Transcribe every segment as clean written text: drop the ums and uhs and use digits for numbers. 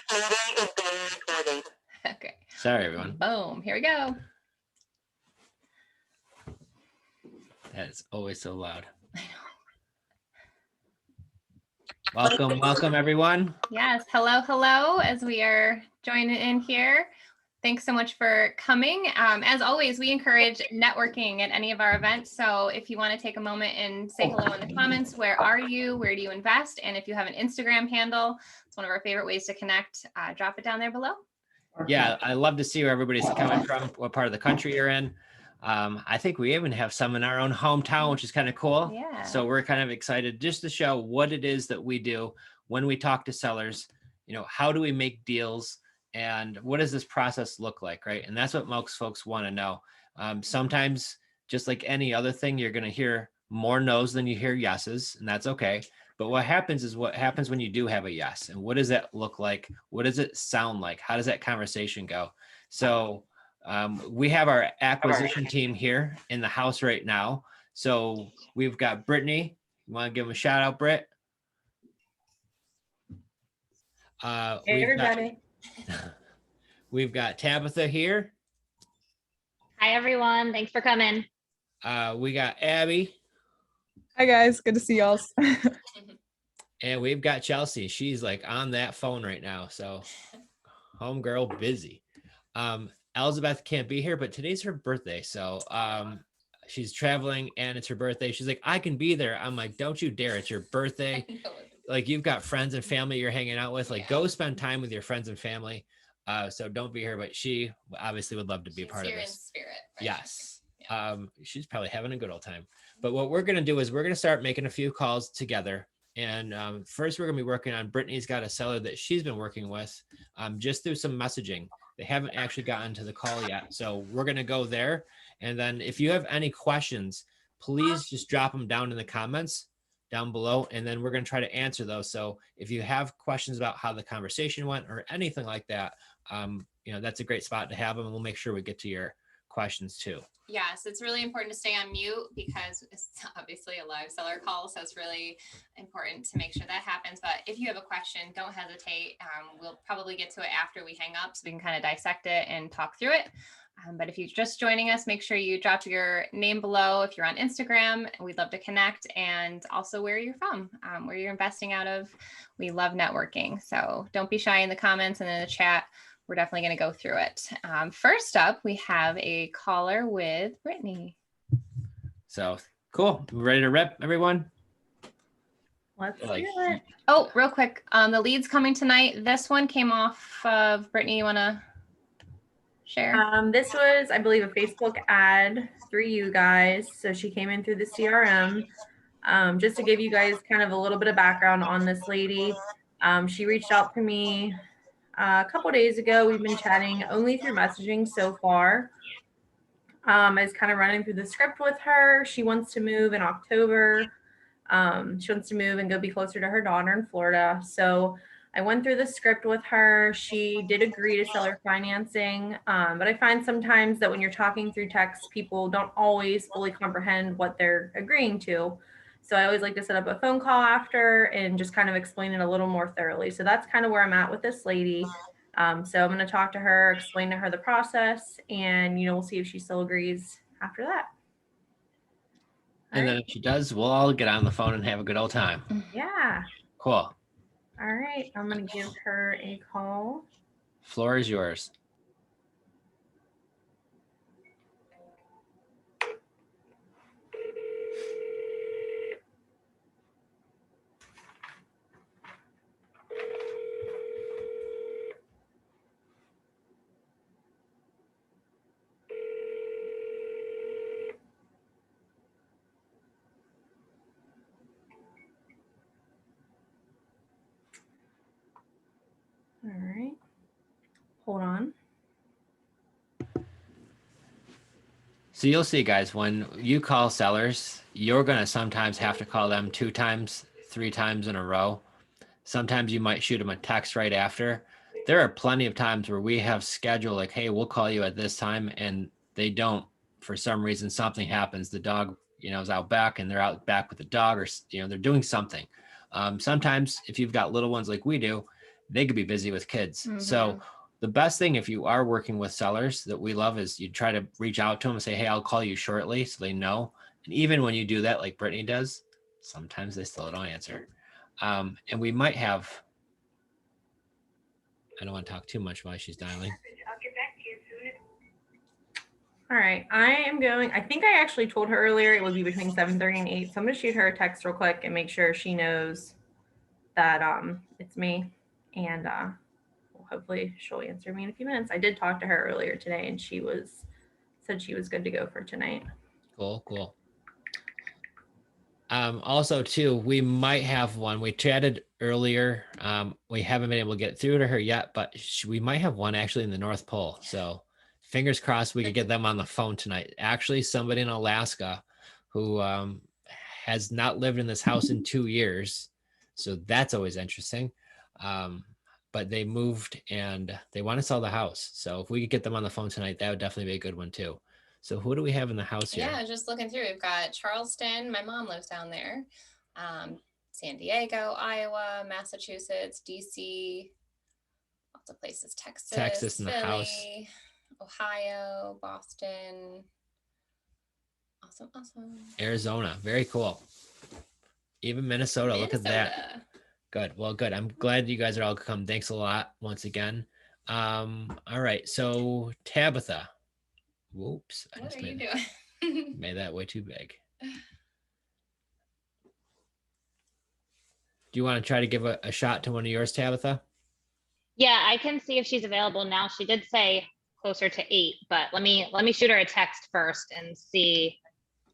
Meeting is being recorded. Okay. Sorry, everyone. Boom. Here we go. That's always so loud. Welcome, everyone. Yes. Hello, as we are joining in here. Thanks so much for coming. As always, we encourage networking at any of our events. So if you want to take a moment and say hello in the comments, where are you? Where do you invest? And if you have an Instagram handle, it's one of our favorite ways to connect. Drop it down there below. Yeah, I love to see where everybody's coming from, what part of the country you're in. I think we even have some in our own hometown, which is kind of cool. Yeah. So we're kind of excited just to show what it is that we do when we talk to sellers. You know, how do we make deals and what does this process look like, right? And that's what most folks want to know. Sometimes, just like any other thing, you're going to hear more no's than you hear yeses, and that's okay. But what happens is what happens when you do have a yes, and what does that look like? What does it sound like? How does that conversation go? So we have our acquisition team here in the house right now. So we've got Brittany. You want to give them a shout out, Britt? Hey, everybody. We've got Tabitha here. Hi, everyone. Thanks for coming. We got Abby. Hi, guys. Good to see y'all. And we've got Chelsea. She's like on that phone right now. So homegirl busy. Elizabeth can't be here, but today's her birthday. So she's traveling and it's her birthday. She's like, I can be there. I'm like, don't you dare. It's your birthday. Like you've got friends and family you're hanging out with. Like go spend time with your friends and family. So don't be here, but she obviously would love to be a part of this. In spirit, right? Yes. Yeah. She's probably having a good old time. But what we're going to do is we're going to start making a few calls together. And first, we're going to be working on Brittany's got a seller that she's been working with just through some messaging. They haven't actually gotten to the call yet. So we're going to go there. And then if you have any questions, please just drop them down in the comments down below. And then we're going to try to answer those. So if you have questions about how the conversation went or anything like that, you know, that's a great spot to have them. And we'll make sure we get to your questions too. Yes, it's really important to stay on mute because it's obviously a live seller call. So it's really important to make sure that happens. But if you have a question, don't hesitate. We'll probably get to it after we hang up so we can kind of dissect it and talk through it. But if you're just joining us, make sure you drop your name below if you're on Instagram. We'd love to connect, and also where you're from, where you're investing out of. We love networking. So don't be shy in the comments and in the chat. We're definitely going to go through it. First up, we have a caller with Brittany. So cool. Ready to rip, everyone? Let's Like, do it. Oh, real quick. The leads coming tonight. This one came off of Brittany. You want to share? This was, I believe, a Facebook ad through you guys. So she came in through the CRM. Just to give you guys kind of a little bit of background on this lady. She reached out to me a couple days ago. We've been chatting only through messaging so far. I was kind of running through the script with her. She wants to move in October. She wants to move and go be closer to her daughter in Florida. So I went through the script with her. She did agree to seller financing. But I find sometimes that when you're talking through text, people don't always fully comprehend what they're agreeing to. So I always like to set up a phone call after and just kind of explain it a little more thoroughly. So that's kind of where I'm at with this lady. So I'm going to talk to her, explain to her the process, and, you know, we'll see if she still agrees after that. And then if she does, we'll all get on the phone and have a good old time. Yeah. Cool. All right. I'm going to give her a call. Floor is yours. All right. Hold on. So you'll see, guys, when you call sellers, you're going to sometimes have to call them 2 times, 3 times in a row. Sometimes you might shoot them a text right after. There are plenty of times where we have scheduled like, hey, we'll call you at this time, and they don't. For some reason, something happens. The dog, you know, is out back and they're out back with the dog, or, you know, they're doing something. Sometimes if you've got little ones like we do, they could be busy with kids. So the best thing if you are working with sellers that we love is you try to reach out to them and say, hey, I'll call you shortly, so they know. And even when you do that, like Brittany does, sometimes they still don't answer. And we might have, I don't want to talk too much while she's dialing. I'll get back to you soon. All right, I think I actually told her earlier it would be between 7:30 and 8. So I'm gonna shoot her a text real quick and make sure she knows that it's me. And well, hopefully she'll answer me in a few minutes. I did talk to her earlier today and she said she was good to go for tonight. Cool. Also too, we might have one. We chatted earlier. We haven't been able to get through to her yet, but we might have one actually in the North Pole. So fingers crossed we could get them on the phone tonight. Actually, somebody in Alaska who has not lived in this house in 2 years. So that's always interesting. But they moved and they want to sell the house. So if we could get them on the phone tonight, that would definitely be a good one too. So who do we have in the house here? Yeah, just looking through. We've got Charleston. My mom lives down there. San Diego, Iowa, Massachusetts, DC, lots of places. Texas in the Philly, house. Ohio, Boston. Awesome. Arizona. Very cool. Even Minnesota. Look at that. Good. Well, good. I'm glad you guys are all come. Thanks a lot once again. All right. So Tabitha. Whoops. What are you doing? Made that way too big. Do you want to try to give a shot to one of yours, Tabitha? Yeah, I can see if she's available now. She did say closer to 8, but let me shoot her a text first and see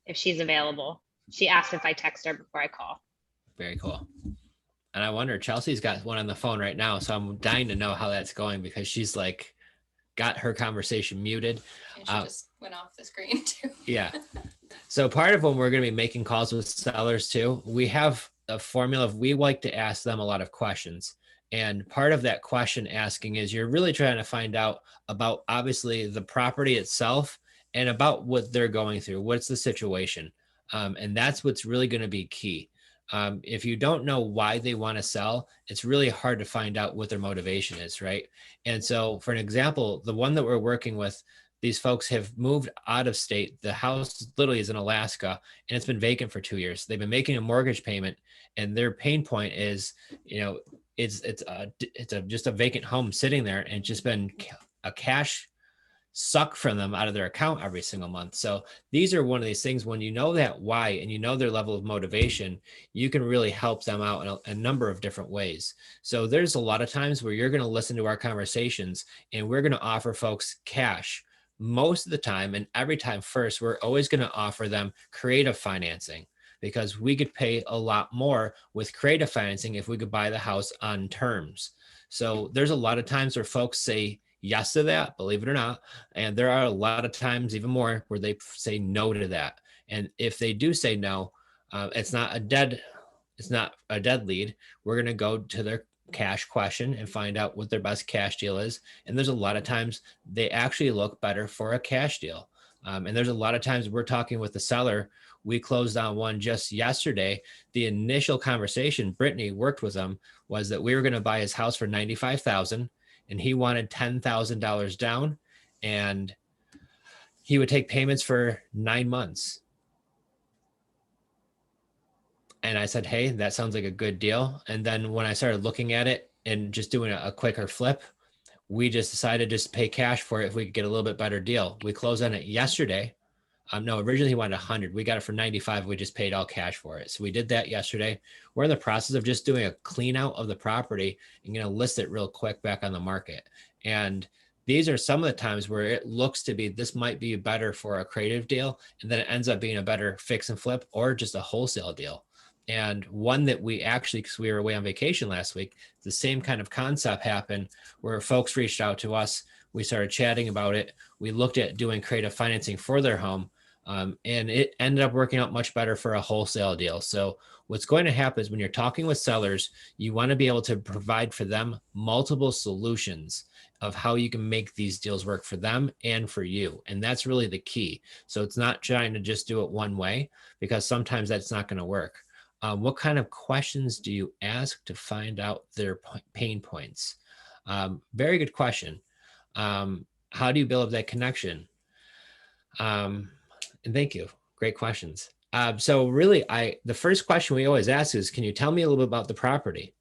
if she's available. She asked if I text her before I call. Very cool. And I wonder, Chelsea's got one on the phone right now, so I'm dying to know how that's going because she's like got her conversation muted. And she just went off the screen too. Yeah. So part of when we're going to be making calls with sellers too, we have a formula of we like to ask them a lot of questions. And part of that question asking is you're really trying to find out about obviously the property itself and about what they're going through. What's the situation? And that's what's really going to be key. If you don't know why they want to sell, it's really hard to find out what their motivation is, right? And so for an example, the one that we're working with, these folks have moved out of state. The house literally is in Alaska and it's been vacant for 2 years. They've been making a mortgage payment and their pain point is, it's just a vacant home sitting there and it's just been a cash suck from them out of their account every single month. So these are one of these things when you know that why and you know their level of motivation, you can really help them out in a number of different ways. So there's a lot of times where you're going to listen to our conversations and we're going to offer folks cash most of the time, and every time first, we're always going to offer them creative financing because we could pay a lot more with creative financing if we could buy the house on terms. So there's a lot of times where folks say yes to that, believe it or not. And there are a lot of times even more where they say no to that. And if they do say no, it's not a dead lead. We're going to go to their cash question and find out what their best cash deal is. And there's a lot of times they actually look better for a cash deal. And there's a lot of times we're talking with the seller. We closed on one just yesterday. The initial conversation, Brittany worked with him, was that we were going to buy his house for $95,000 and he wanted $10,000 down and he would take payments for 9 months. And I said, hey, that sounds like a good deal. And then when I started looking at it and just doing a quicker flip, we just decided to just pay cash for it if we could get a little bit better deal. We closed on it yesterday. No, originally he wanted 100. We got it for 95. We just paid all cash for it. So we did that yesterday. We're in the process of just doing a clean out of the property and going to list it real quick back on the market. And these are some of the times where it looks to be, this might be better for a creative deal. And then it ends up being a better fix and flip or just a wholesale deal. And one that we actually, because we were away on vacation last week, the same kind of concept happened where folks reached out to us. We started chatting about it. We looked at doing creative financing for their home. And it ended up working out much better for a wholesale deal. So what's going to happen is when you're talking with sellers, you want to be able to provide for them multiple solutions of how you can make these deals work for them and for you. And that's really the key. So it's not trying to just do it one way because sometimes that's not going to work. What kind of questions do you ask to find out their pain points? Very good question. How do you build up that connection? And thank you. Great questions. So really, the first question we always ask is, can you tell me a little bit about the property?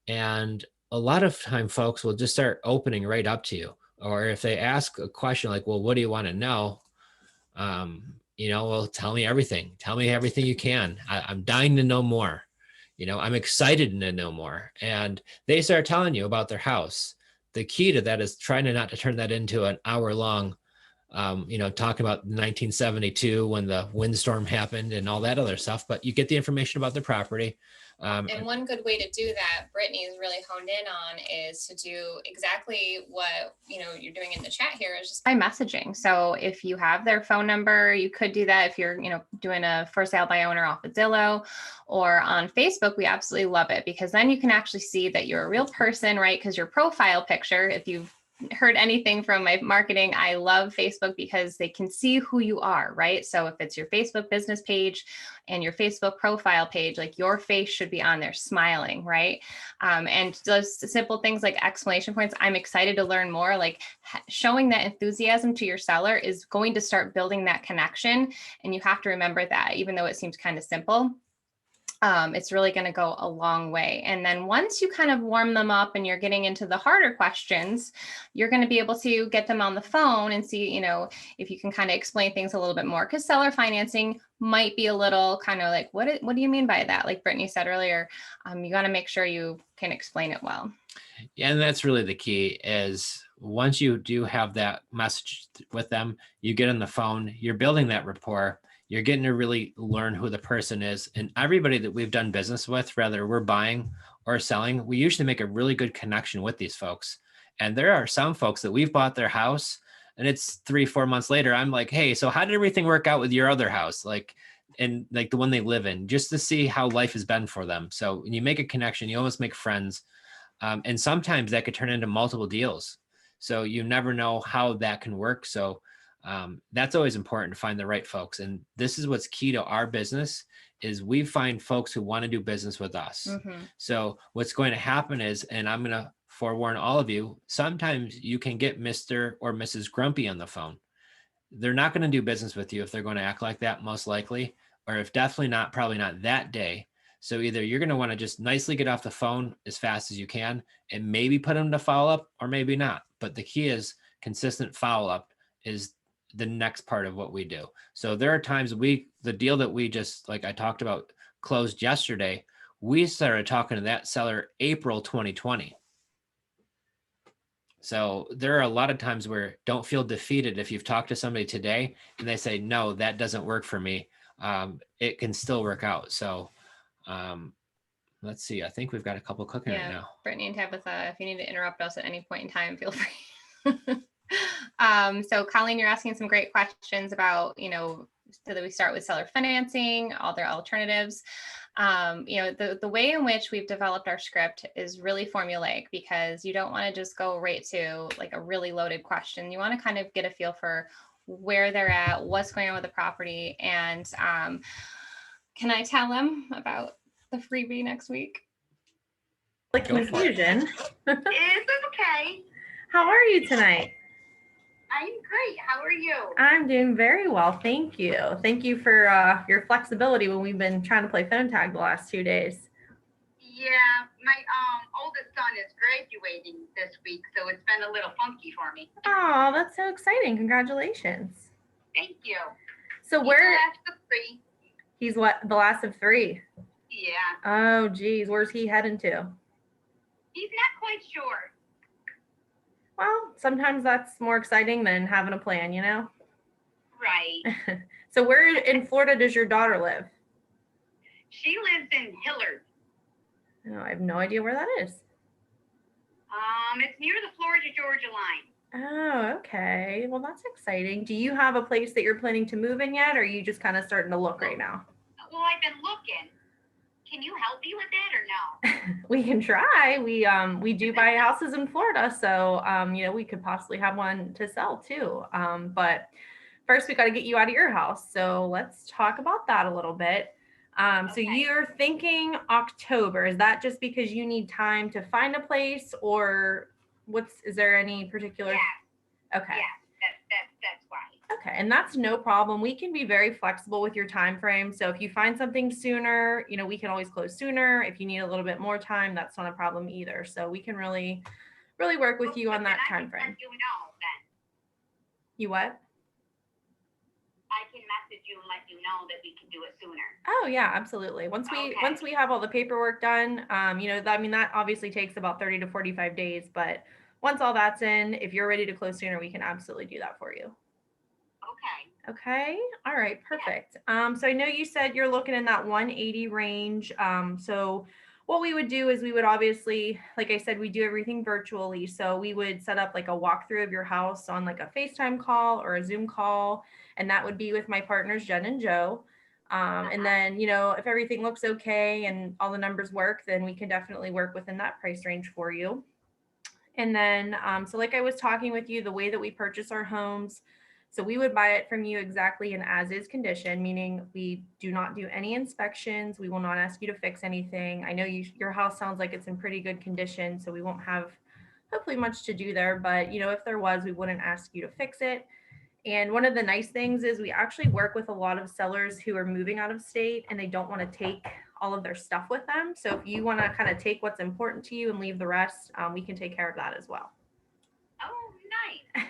And a lot of time folks will just start opening right up to you. Or if they ask a question like, well, what do you want to know? Well, tell me everything. Tell me everything you can. I'm dying to know more. I'm excited to know more. And they start telling you about their house. The key to that is trying to not to turn that into an hour long, talking about 1972 when the windstorm happened and all that other stuff, but you get the information about the property. And one good way to do that, Brittany's really honed in on, is to do exactly what you're doing in the chat here, is just by messaging. So if you have their phone number, you could do that if you're doing a for sale by owner off of Zillow or on Facebook. We absolutely love it, because then you can actually see that you're a real person, right? Because your profile picture, if you've heard anything from my marketing, I love Facebook because they can see who you are, right? So if it's your Facebook business page and your Facebook profile page, like your face should be on there smiling, right? And those simple things like exclamation points, I'm excited to learn more, like showing that enthusiasm to your seller is going to start building that connection. And you have to remember that, even though it seems kind of simple, it's really going to go a long way. And then once you kind of warm them up and you're getting into the harder questions, you're going to be able to get them on the phone and see, if you can kind of explain things a little bit more, because seller financing might be a little kind of like, what do you mean by that? Like Brittany said earlier, you got to make sure you can explain it well. Yeah, and that's really the key, is once you do have that message with them, you get on the phone, you're building that rapport. You're getting to really learn who the person is. And everybody that we've done business with, whether we're buying or selling, we usually make a really good connection with these folks. And there are some folks that we've bought their house and it's 3-4 months later, I'm like, hey, so how did everything work out with your other house? And the one they live in, just to see how life has been for them. So when you make a connection, you almost make friends. And sometimes that could turn into multiple deals. So you never know how that can work. So that's always important, to find the right folks. And this is what's key to our business, is we find folks who want to do business with us. Mm-hmm. So what's going to happen is, and I'm going to forewarn all of you, sometimes you can get Mr. or Mrs. Grumpy on the phone. They're not going to do business with you if they're going to act like that, most likely, or if definitely not, probably not that day. So either you're going to want to just nicely get off the phone as fast as you can and maybe put them to follow up, or maybe not. But the key is consistent follow up is the next part of what we do. So there are times the deal that we just, like I talked about, closed yesterday, we started talking to that seller April 2020. So there are a lot of times where don't feel defeated if you've talked to somebody today and they say, no, that doesn't work for me. It can still work out. So let's see. I think we've got a couple cooking right now. Brittany and Tabitha, if you need to interrupt us at any point in time, feel free. So Colleen, you're asking some great questions about, so that we start with seller financing, all their alternatives. The way in which we've developed our script is really formulaic, because you don't want to just go right to like a really loaded question. You want to kind of get a feel for where they're at, what's going on with the property. And can I tell them about the freebie next week? Like confusion. It's okay. How are you tonight? I'm great. How are you? I'm doing very well, thank you. Thank you for your flexibility when we've been trying to play phone tag the last 2 days. Yeah, my oldest son is graduating this week, so it's been a little funky for me. Oh, that's so exciting. Congratulations. Thank you. So He's where the last of 3. he's what, the last of 3? Yeah. Oh geez, where's he heading to? He's not quite sure. Well, sometimes that's more exciting than having a plan, Right. So where in Florida does your daughter live? She lives in Hillard. Oh, I have no idea where that is. It's near the Florida-Georgia line. Oh, okay. Well, that's exciting. Do you have a place that you're planning to move in yet, or are you just kind of starting to look right now? Well, I've been looking. Can you help me with that or no? We can try. We do buy houses in Florida, so we could possibly have one to sell too. But first we got to get you out of your house. So let's talk about that a little bit. So Okay. you're thinking October. Is that just because you need time to find a place, or is there any particular? Yeah, Okay. yeah, that's why. Okay, and that's no problem. We can be very flexible with your time frame. So if you find something sooner, we can always close sooner. If you need a little bit more time, that's not a problem either. So we can really work with you on that time frame. I can let you know then. You what? I can message you and let you know that we can do it sooner. Oh yeah, absolutely. Once we have all the paperwork done, that obviously takes about 30 to 45 days, but once all that's in, if you're ready to close sooner, we can absolutely do that for you. Okay. Okay. All right. Perfect. So I know you said you're looking in that 180 range. So what we would do is we would obviously, like I said, we do everything virtually. So we would set up like a walkthrough of your house on like a FaceTime call or a Zoom call. And that would be with my partners, Jen and Joe. And then, if everything looks okay and all the numbers work, then we can definitely work within that price range for you. And then, so like I was talking with you, the way that we purchase our homes, so we would buy it from you exactly in as is condition, meaning we do not do any inspections. We will not ask you to fix anything. I know your house sounds like it's in pretty good condition, so we won't have hopefully much to do there. But, if there was, we wouldn't ask you to fix it. And one of the nice things is we actually work with a lot of sellers who are moving out of state and they don't want to take all of their stuff with them. So if you want to kind of take what's important to you and leave the rest, we can take care of that as well. Oh, nice.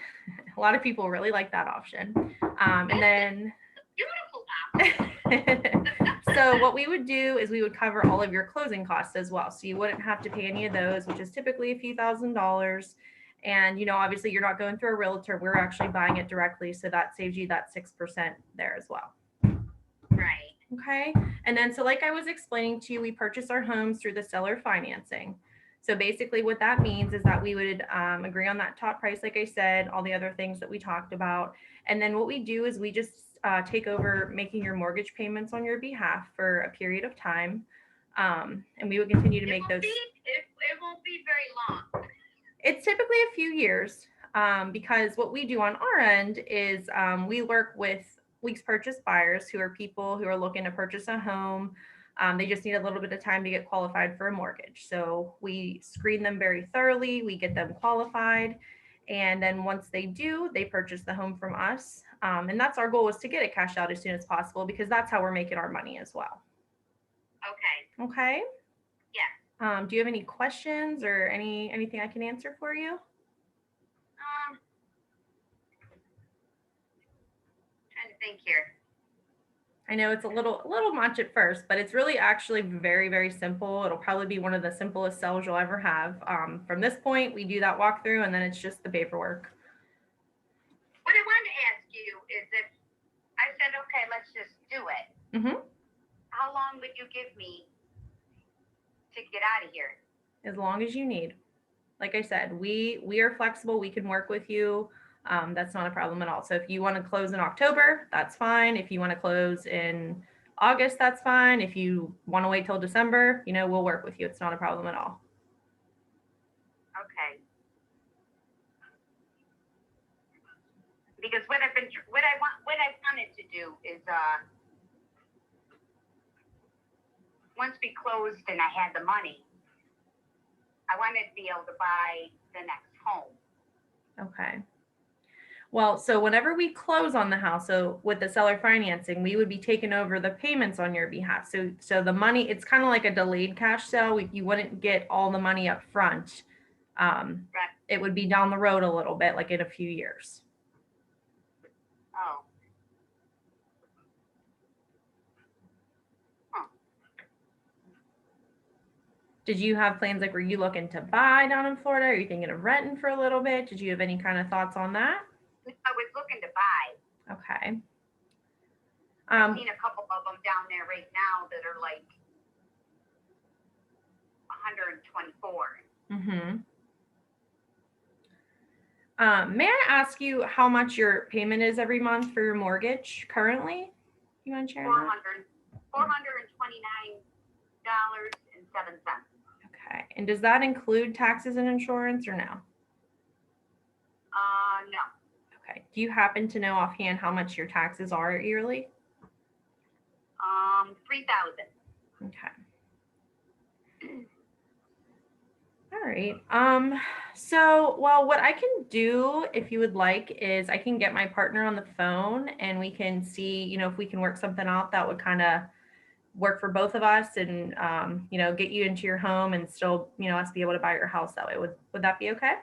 A lot of people really like that option. And then Beautiful option. so what we would do is we would cover all of your closing costs as well. So you wouldn't have to pay any of those, which is typically a few $1,000s. And, obviously you're not going through a realtor. We're actually buying it directly. So that saves you that 6% there as well. Right. Okay. And then, so like I was explaining to you, we purchase our homes through the seller financing. So basically what that means is that we would agree on that top price, like I said, all the other things that we talked about. And then what we do is we just take over making your mortgage payments on your behalf for a period of time. And we would continue to make those. It won't be very long. It's typically a few years because what we do on our end is we work with lease purchase buyers who are people who are looking to purchase a home. They just need a little bit of time to get qualified for a mortgage. So we screen them very thoroughly. We get them qualified. And then once they do, they purchase the home from us. And that's our goal, is to get it cashed out as soon as possible because that's how we're making our money as well. Okay. Okay. Yeah. Do you have any questions or anything I can answer for you? Trying to think here. I know it's a little much at first, but it's really actually very, very simple. It'll probably be one of the simplest sales you'll ever have. From this point, we do that walkthrough and then it's just the paperwork. What I wanted to ask you is if I said, okay, let's just do it. Mm-hmm. How long would you give me to get out of here? As long as you need. Like I said, we are flexible. We can work with you. That's not a problem at all. So if you want to close in October, that's fine. If you want to close in August, that's fine. If you want to wait till December, we'll work with you. It's not a problem at all. Okay. Because what I wanted to do is once we closed and I had the money, I wanted to be able to buy the next home. Okay. Well, so whenever we close on the house, so with the seller financing, we would be taking over the payments on your behalf. So the money, it's kind of like a delayed cash sale. You wouldn't get all the money up front. Right. It would be down the road a little bit, like in a few years. Oh. Huh. Did you have plans, like, were you looking to buy down in Florida? Are you thinking of renting for a little bit? Did you have any kind of thoughts on that? I was looking to buy. Okay. I've seen a couple of them down there right now that are like 124. Mm-hmm. May I ask you how much your payment is every month for your mortgage currently? You want to share that? $429.07. Okay. And does that include taxes and insurance or no? No. Okay. Do you happen to know offhand how much your taxes are yearly? $3,000. Okay. All right. So, well, what I can do if you would like is I can get my partner on the phone and we can see, if we can work something out that would kind of work for both of us and, get you into your home and still, us be able to buy your house that way. Would that be okay?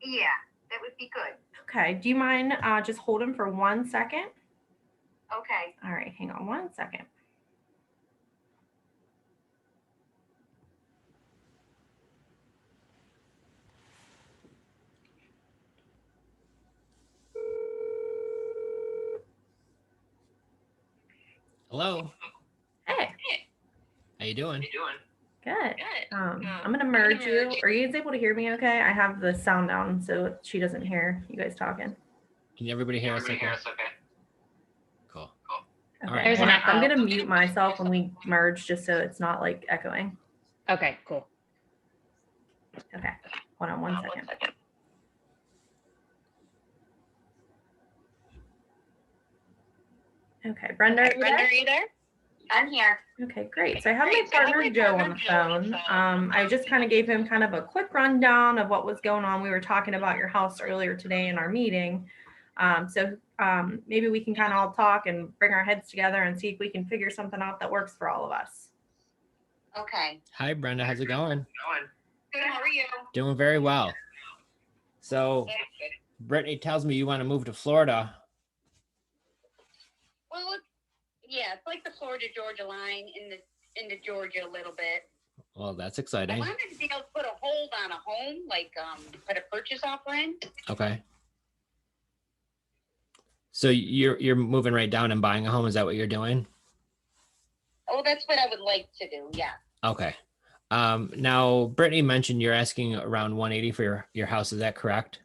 Yeah, that would be good. Okay. Do you mind just holding for 1 second? Okay. All right. Hang on 1 second. Hello. Hey, How you doing? good. I'm going to merge you. Are you guys able to hear me okay? I have the sound down so she doesn't hear you guys talking. Can everybody hear us okay? Cool. Okay. All right. There's an I'm echo. going to mute myself when we merge just so it's not like echoing. Okay, cool. Okay. Hold on 1 second. Okay. Brenda, are you there? I'm here. Okay, great. So I have my partner Joe on the phone. I just kind of gave him kind of a quick rundown of what was going on. We were talking about your house earlier today in our meeting. Maybe we can kind of all talk and bring our heads together and see if we can figure something out that works for all of us. Okay. Hi, Brenda. How's it going? Good, how are you? Doing very well. So Brittany tells me you want to move to Florida. Well, it's like the Florida-Georgia line into Georgia a little bit. Well, that's I exciting. wanted to be able to put a hold on a home, like put a purchase offer in. Okay. So you're moving right down and buying a home. Is that what you're doing? Oh, that's what I would like to do. Yeah. Okay. Now Brittany mentioned you're asking around 180 for your house. Is that correct?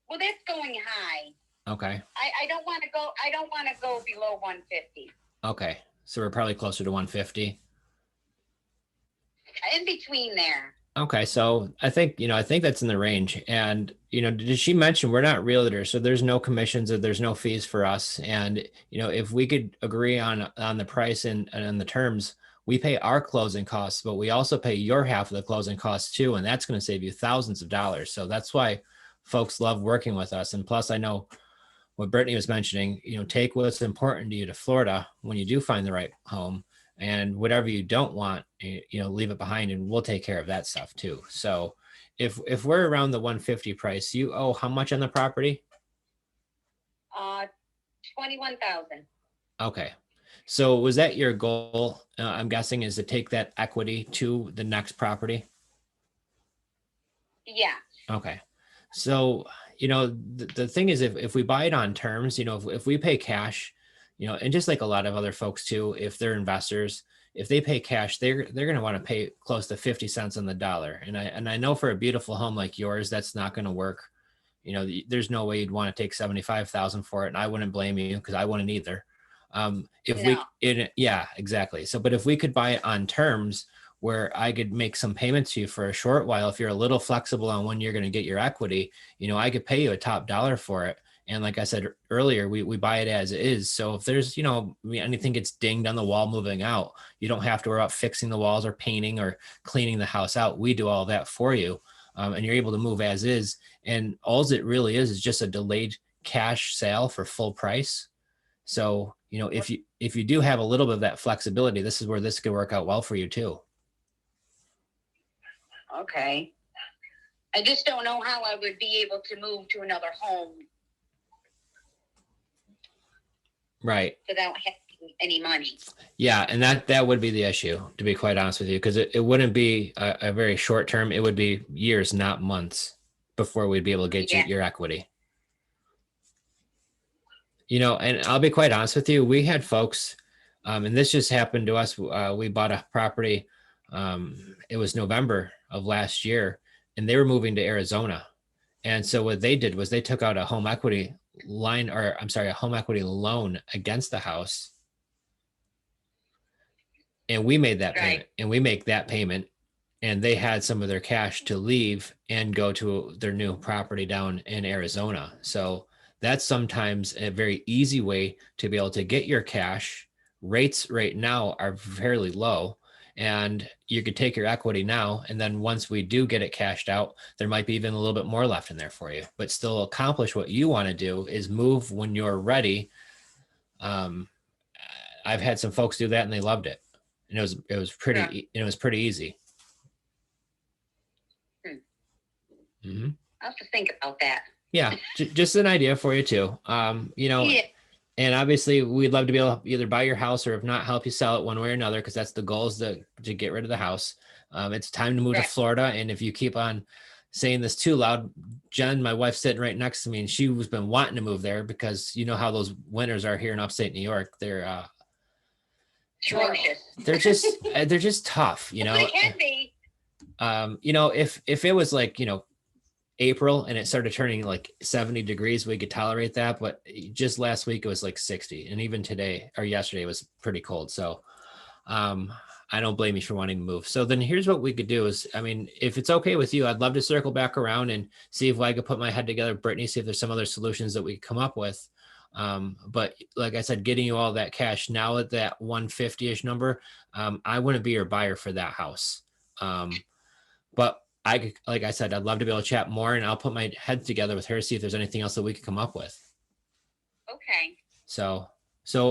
Well, that's going high. Okay. I don't want to go. I don't want to go below 150. Okay. So we're probably closer to 150. In between there. Okay. So I think that's in the range. And, did she mention we're not realtors, so there's no commissions or there's no fees for us. And, if we could agree on the price and the terms, we pay our closing costs, but we also pay your half of the closing costs too. And that's going to save you thousands of dollars. So that's why folks love working with us. And plus I know what Brittany was mentioning, take what's important to you to Florida when you do find the right home, and whatever you don't want, leave it behind, and we'll take care of that stuff too. So if we're around the 150 price, you owe how much on the property? 21,000. Okay. So was that your goal? I'm guessing is to take that equity to the next property? Yeah. Okay. So, the thing is, if we buy it on terms, if we pay cash, and just like a lot of other folks too, if they're investors, if they pay cash, they're going to want to pay close to 50 cents on the dollar. And I know for a beautiful home like yours, that's not going to work. There's no way you'd want to take 75,000 for it. And I wouldn't blame you because I wouldn't either. Yeah, exactly. So, but if we could buy it on terms where I could make some payments to you for a short while, if you're a little flexible on when you're going to get your equity, I could pay you a top dollar for it. And like I said earlier, we buy it as is. So if there's, anything gets dinged on the wall moving out, you don't have to worry about fixing the walls or painting or cleaning the house out. We do all that for you. And you're able to move as is. And all it really is just a delayed cash sale for full price. So, if you do have a little bit of that flexibility, this is where this could work out well for you too. Okay. I just don't know how I would be able to move to another home. Right. Without having any money. Yeah. And that would be the issue, to be quite honest with you, because it wouldn't be a very short term. It would be years, not months before we'd be able to get you your equity. And I'll be quite honest with you, we had folks, and this just happened to us. We bought a property. It was November of last year, and they were moving to Arizona. And so what they did was they took out a home equity a home equity loan against the house. And we made that payment, and we make that payment. And they had some of their cash to leave and go to their new property down in Arizona. So that's sometimes a very easy way to be able to get your cash rates right now are fairly low, and you could take your equity now, and then once we do get it cashed out, there might be even a little bit more left in there for you, but still accomplish what you want to do is move when you're ready. I've had some folks do that and they loved it, and it was pretty easy. Mm-hmm. I'll have to think about that. Yeah, just an idea for you too. Yeah. And obviously we'd love to be able to either buy your house or if not, help you sell it one way or another, because that's the goal, is to get rid of the house. It's time to move to Florida. And if you keep on saying this too loud, Jen, my wife's sitting right next to me, and she's been wanting to move there because you know how those winters are here in upstate New York. They're atrocious. they're just tough, you know. They can be. If it was like, April and it started turning like 70 degrees, we could tolerate that. But just last week it was like 60. And even today or yesterday was pretty cold. So I don't blame you for wanting to move. So then here's what we could do is, if it's okay with you, I'd love to circle back around and see if I could put my head together, Brittany, see if there's some other solutions that we could come up with. But like I said, getting you all that cash now at that 150-ish number, I wouldn't be your buyer for that house. But like I said, I'd love to be able to chat more, and I'll put my head together with her, see if there's anything else that we could come up with. Okay. So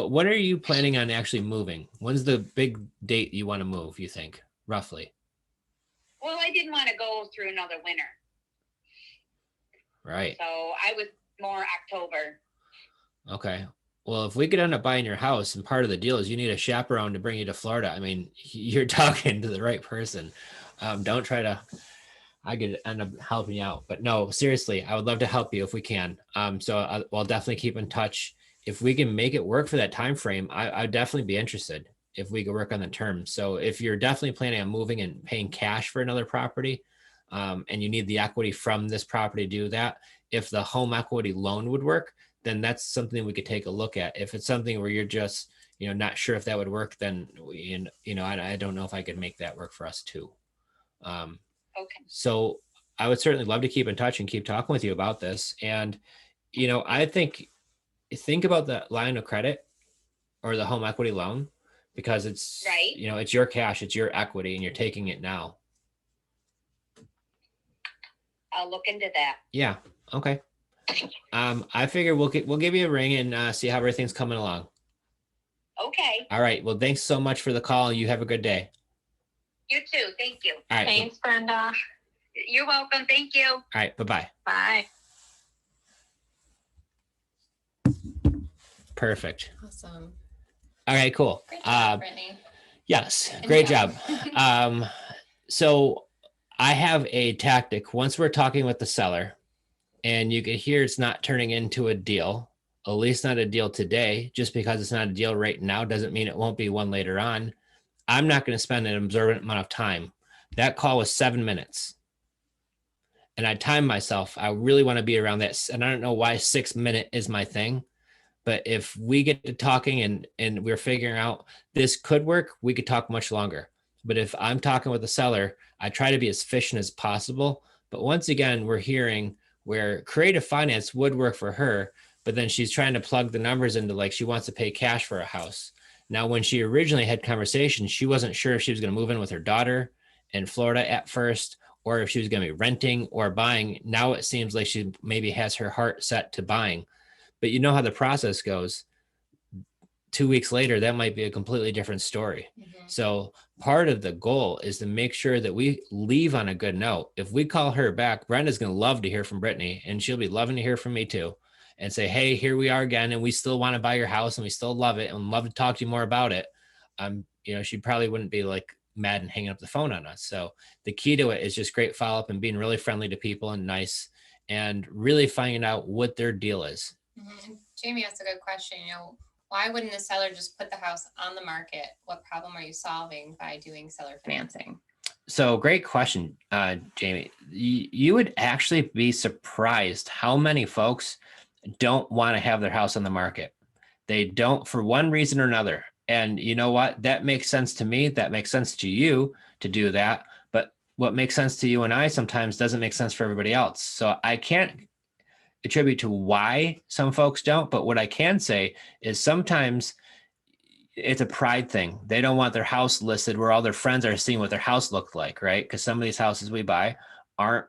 when are you planning on actually moving? When's the big date you want to move, you think, roughly? Well, I didn't want to go through another winter. Right. So I was more October. Okay. Well, if we could end up buying your house, and part of the deal is you need a chaperone to bring you to Florida, you're talking to the right person. Don't try to, I could end up helping you out, but no, seriously, I would love to help you if we can. So I'll definitely keep in touch. If we can make it work for that time frame, I'd definitely be interested if we could work on the terms. So if you're definitely planning on moving and paying cash for another property, and you need the equity from this property to do that, if the home equity loan would work, then that's something we could take a look at. If it's something where you're just, not sure if that would work, then, I don't know if I could make that work for us too. Okay. So I would certainly love to keep in touch and keep talking with you about this. And, I think about the line of credit or the home equity loan, because it's, right. It's your cash, it's your equity, and you're taking it now. I'll look into that. Yeah. Okay. I figure we'll give you a ring and see how everything's coming along. Okay. All right. Well, thanks so much for the call. You have a good day. You too. Thank you. All right. Thanks, Brenda. You're welcome. Thank you. All right. Bye-bye. Bye. Perfect. Awesome. All right, cool. Great job, Brittany. Yes, great job. So I have a tactic. Once we're talking with the seller and you can hear it's not turning into a deal, at least not a deal today, just because it's not a deal right now doesn't mean it won't be one later on. I'm not going to spend an observant amount of time. That call was 7 minutes. And I timed myself. I really want to be around that. And I don't know why 6 minute is my thing. But if we get to talking and we're figuring out this could work, we could talk much longer. But if I'm talking with the seller, I try to be as efficient as possible. But once again, we're hearing where creative finance would work for her, but then she's trying to plug the numbers into, like, she wants to pay cash for a house. Now, when she originally had conversations, she wasn't sure if she was going to move in with her daughter in Florida at first, or if she was going to be renting or buying. Now it seems like she maybe has her heart set to buying. But you know how the process goes. 2 weeks later, that might be a completely different story. Mm-hmm. So part of the goal is to make sure that we leave on a good note. If we call her back, Brenda's going to love to hear from Brittany, and she'll be loving to hear from me too, and say, hey, here we are again, and we still want to buy your house, and we still love it and love to talk to you more about it. She probably wouldn't be like mad and hanging up the phone on us. So the key to it is just great follow-up and being really friendly to people and nice, and really finding out what their deal is. Mm-hmm. Jamie asked a good question. Why wouldn't the seller just put the house on the market? What problem are you solving by doing seller financing? So great question, Jamie. You would actually be surprised how many folks don't want to have their house on the market. They don't, for one reason or another. And you know what? That makes sense to me. That makes sense to you to do that. But what makes sense to you and I sometimes doesn't make sense for everybody else. So I can't attribute to why some folks don't, but what I can say is sometimes it's a pride thing. They don't want their house listed where all their friends are seeing what their house looked like, right? Because some of these houses we buy aren't,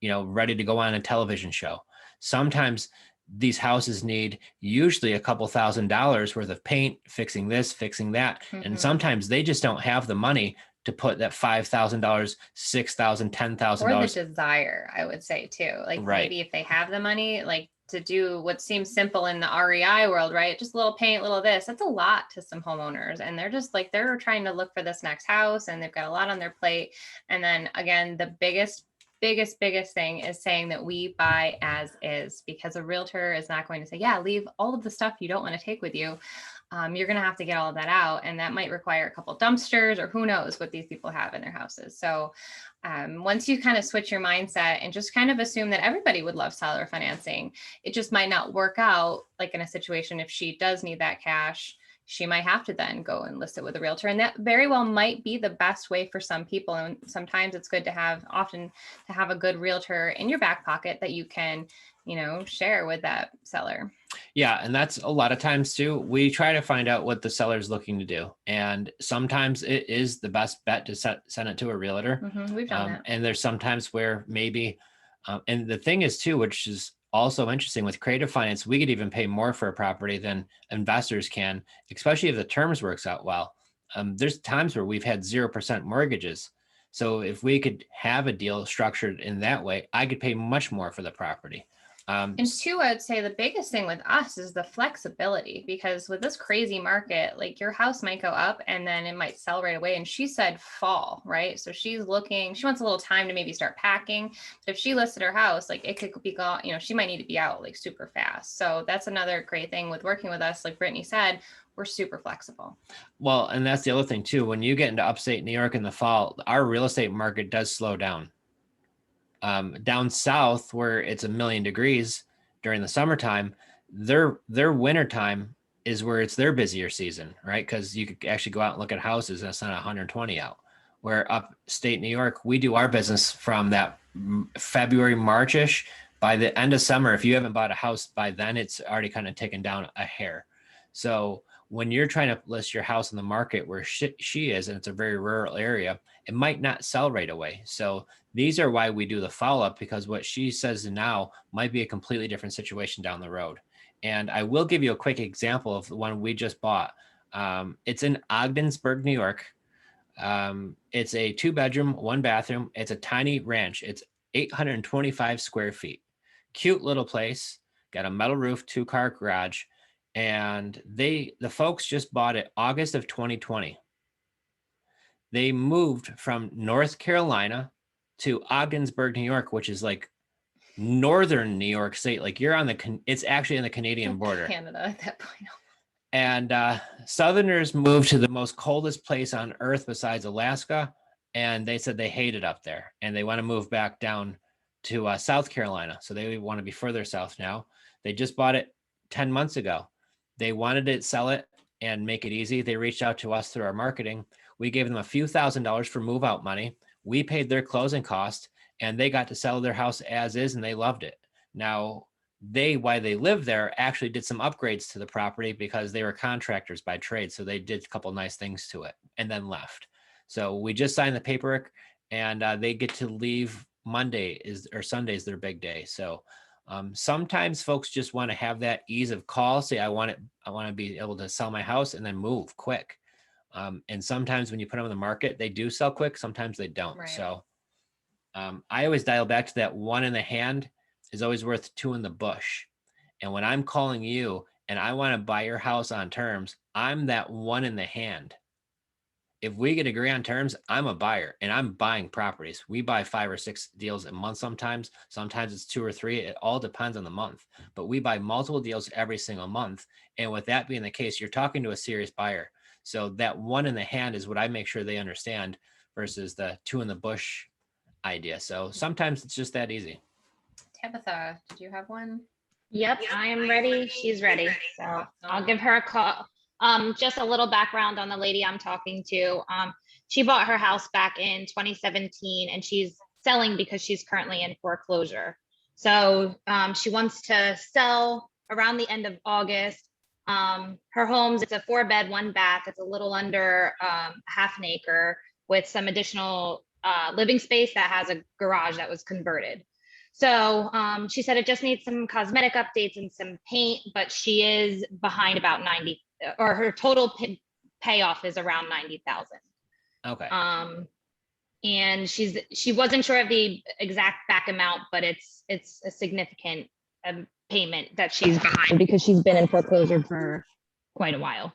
ready to go on a television show. Sometimes these houses need usually a couple $1,000s worth of paint, fixing this, fixing that. And Mhm. sometimes they just don't have the money to put that $5,000, $6,000, Or the $10,000. desire, I would say too. Like Right. maybe if they have the money, like to do what seems simple in the REI world, right? Just a little paint, little this. That's a lot to some homeowners. And they're just like, they're trying to look for this next house and they've got a lot on their plate. And then again, the biggest thing is saying that we buy as is, because a realtor is not going to say, yeah, leave all of the stuff you don't want to take with you. You're going to have to get all of that out. And that might require a couple dumpsters or who knows what these people have in their houses. So once you kind of switch your mindset and just kind of assume that everybody would love seller financing, it just might not work out. Like in a situation, if she does need that cash, she might have to then go and list it with a realtor. And that very well might be the best way for some people. And sometimes it's good to have a good realtor in your back pocket that you can, share with that seller. Yeah. And that's a lot of times too. We try to find out what the seller's looking to do. And sometimes it is the best bet to send it to a realtor. We've done that. And there's sometimes where maybe, and the thing is too, which is also interesting with creative finance, we could even pay more for a property than investors can, especially if the terms works out well. There's times where we've had 0% mortgages. So if we could have a deal structured in that way, I could pay much more for the property. And two, I'd say the biggest thing with us is the flexibility, because with this crazy market, like your house might go up and then it might sell right away. And she said fall, right? So she wants a little time to maybe start packing. But if she listed her house, like it could be gone, she might need to be out like super fast. So that's another great thing with working with us. Like Brittany said, we're super flexible. Well, and that's the other thing too. When you get into upstate New York in the fall, our real estate market does slow down. Down south where it's 1,000,000 degrees during the summertime, their winter time is where it's their busier season, right? Because you could actually go out and look at houses and it's not 120 out. Where upstate New York, we do our business from that February, March-ish. By the end of summer, if you haven't bought a house by then, it's already kind of taken down a hair. So when you're trying to list your house in the market where she is, and it's a very rural area, it might not sell right away. So these are why we do the follow-up, because what she says now might be a completely different situation down the road. And I will give you a quick example of the one we just bought. It's in Ogdensburg, New York. It's a 2-bedroom, 1-bathroom. It's a tiny ranch. It's 825 square feet. Cute little place. Got a metal roof, 2-car garage. And the folks just bought it August of 2020. They moved from North Carolina to Ogdensburg, New York, which is like northern New York State. Like you're on it's actually on the Canadian border. Canada at that point. And Southerners moved to the most coldest place on earth besides Alaska. And they said they hate it up there and they want to move back down to South Carolina. So they want to be further south now. They just bought it 10 months ago. They wanted to sell it and make it easy. They reached out to us through our marketing. We gave them a few $1,000s for move out money. We paid their closing cost and they got to sell their house as is and they loved it. Now, while they lived there, actually did some upgrades to the property because they were contractors by trade. So they did a couple nice things to it and then left. So we just signed the paperwork and they get to leave Sunday is their big day. So sometimes folks just want to have that ease of call, say, I want to be able to sell my house and then move quick. And sometimes when you put them on the market, they do sell quick. Sometimes they don't. Right. So I always dial back to that 1 in the hand is always worth 2 in the bush. And when I'm calling you and I want to buy your house on terms, I'm that 1 in the hand. If we could agree on terms, I'm a buyer and I'm buying properties. We buy 5 or 6 deals a month sometimes. Sometimes it's 2 or 3. It all depends on the month. But we buy multiple deals every single month. And with that being the case, you're talking to a serious buyer. So that 1 in the hand is what I make sure they understand versus the 2 in the bush idea. So sometimes it's just that easy. Tabitha, did you have one? Yep, I am ready. She's ready. So I'll give her a call. Just a little background on the lady I'm talking to. She bought her house back in 2017 and she's selling because she's currently in foreclosure. So she wants to sell around the end of August. Her home's, it's a 4-bed, 1-bath. It's a little under half an acre with some additional living space that has a garage that was converted. So she said it just needs some cosmetic updates and some paint, but she is behind about 90, or her total payoff is around 90,000. Okay. And she wasn't sure of the exact back amount, but it's a significant payment that she's behind because she's been in foreclosure for quite a while.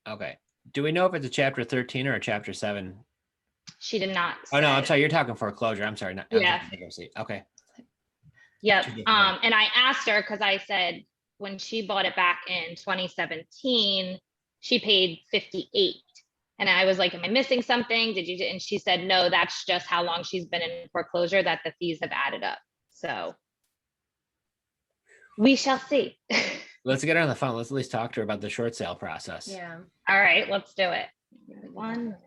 Okay. Do we know if it's a chapter 13 or a chapter 7? She did not. Oh no, I'm say. sorry. You're talking foreclosure. I'm sorry. Yeah. Okay. Yep. Two different ones. And I asked her because I said when she bought it back in 2017, she paid 58. And I was like, am I missing something? Did you? And she said, no, that's just how long she's been in foreclosure that the fees have added up. So we shall see. Let's get her on the phone. Let's at least talk to her about the short sale process. Yeah. All right, let's do it. 1 minute.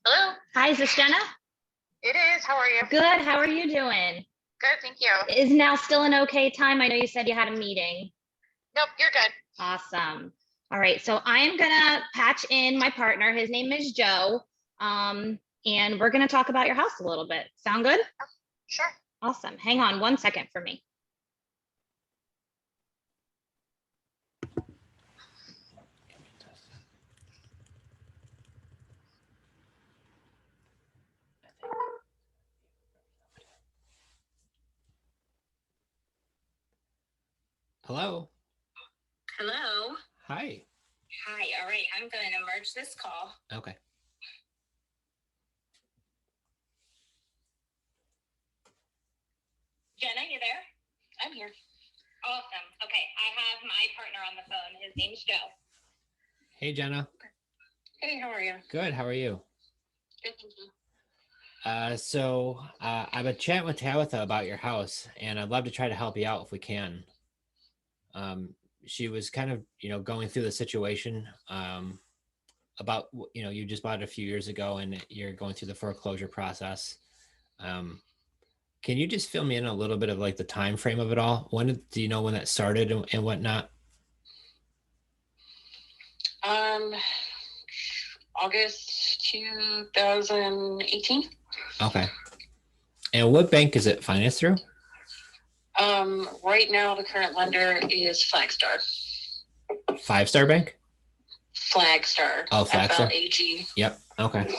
Hello. Hi, is this Jenna? It is. How are you? Good. How are you doing? Good, thank you. Is now still an okay time? I know you said you had a meeting. Nope, you're good. Awesome. All right, so I am gonna patch in my partner. His name is Joe. And we're gonna talk about your house a little bit. Sound good? Sure. Awesome. Hang on 1 second for me. Hello. Hello. Hi. Hi. All right. I'm going to merge this call. Okay. Jenna, you there? I'm here. Awesome. Okay. I have my partner on the phone. His name's Joe. Hey, Jenna. Hey, how are you? Good. How are you? Good, thank you. I've been chatting with Tabitha about your house, and I'd love to try to help you out if we can. She was kind of, going through the situation about, you just bought it a few years ago and you're going through the foreclosure process. Can you just fill me in a little bit of like the time frame of it all? Do you know when that started and whatnot? August 2018. Okay. And what bank is it financed through? Right now the current lender is Flagstar. 5-Star Bank? Flagstar. Oh, Flagstar. FLAG. Yep. Okay.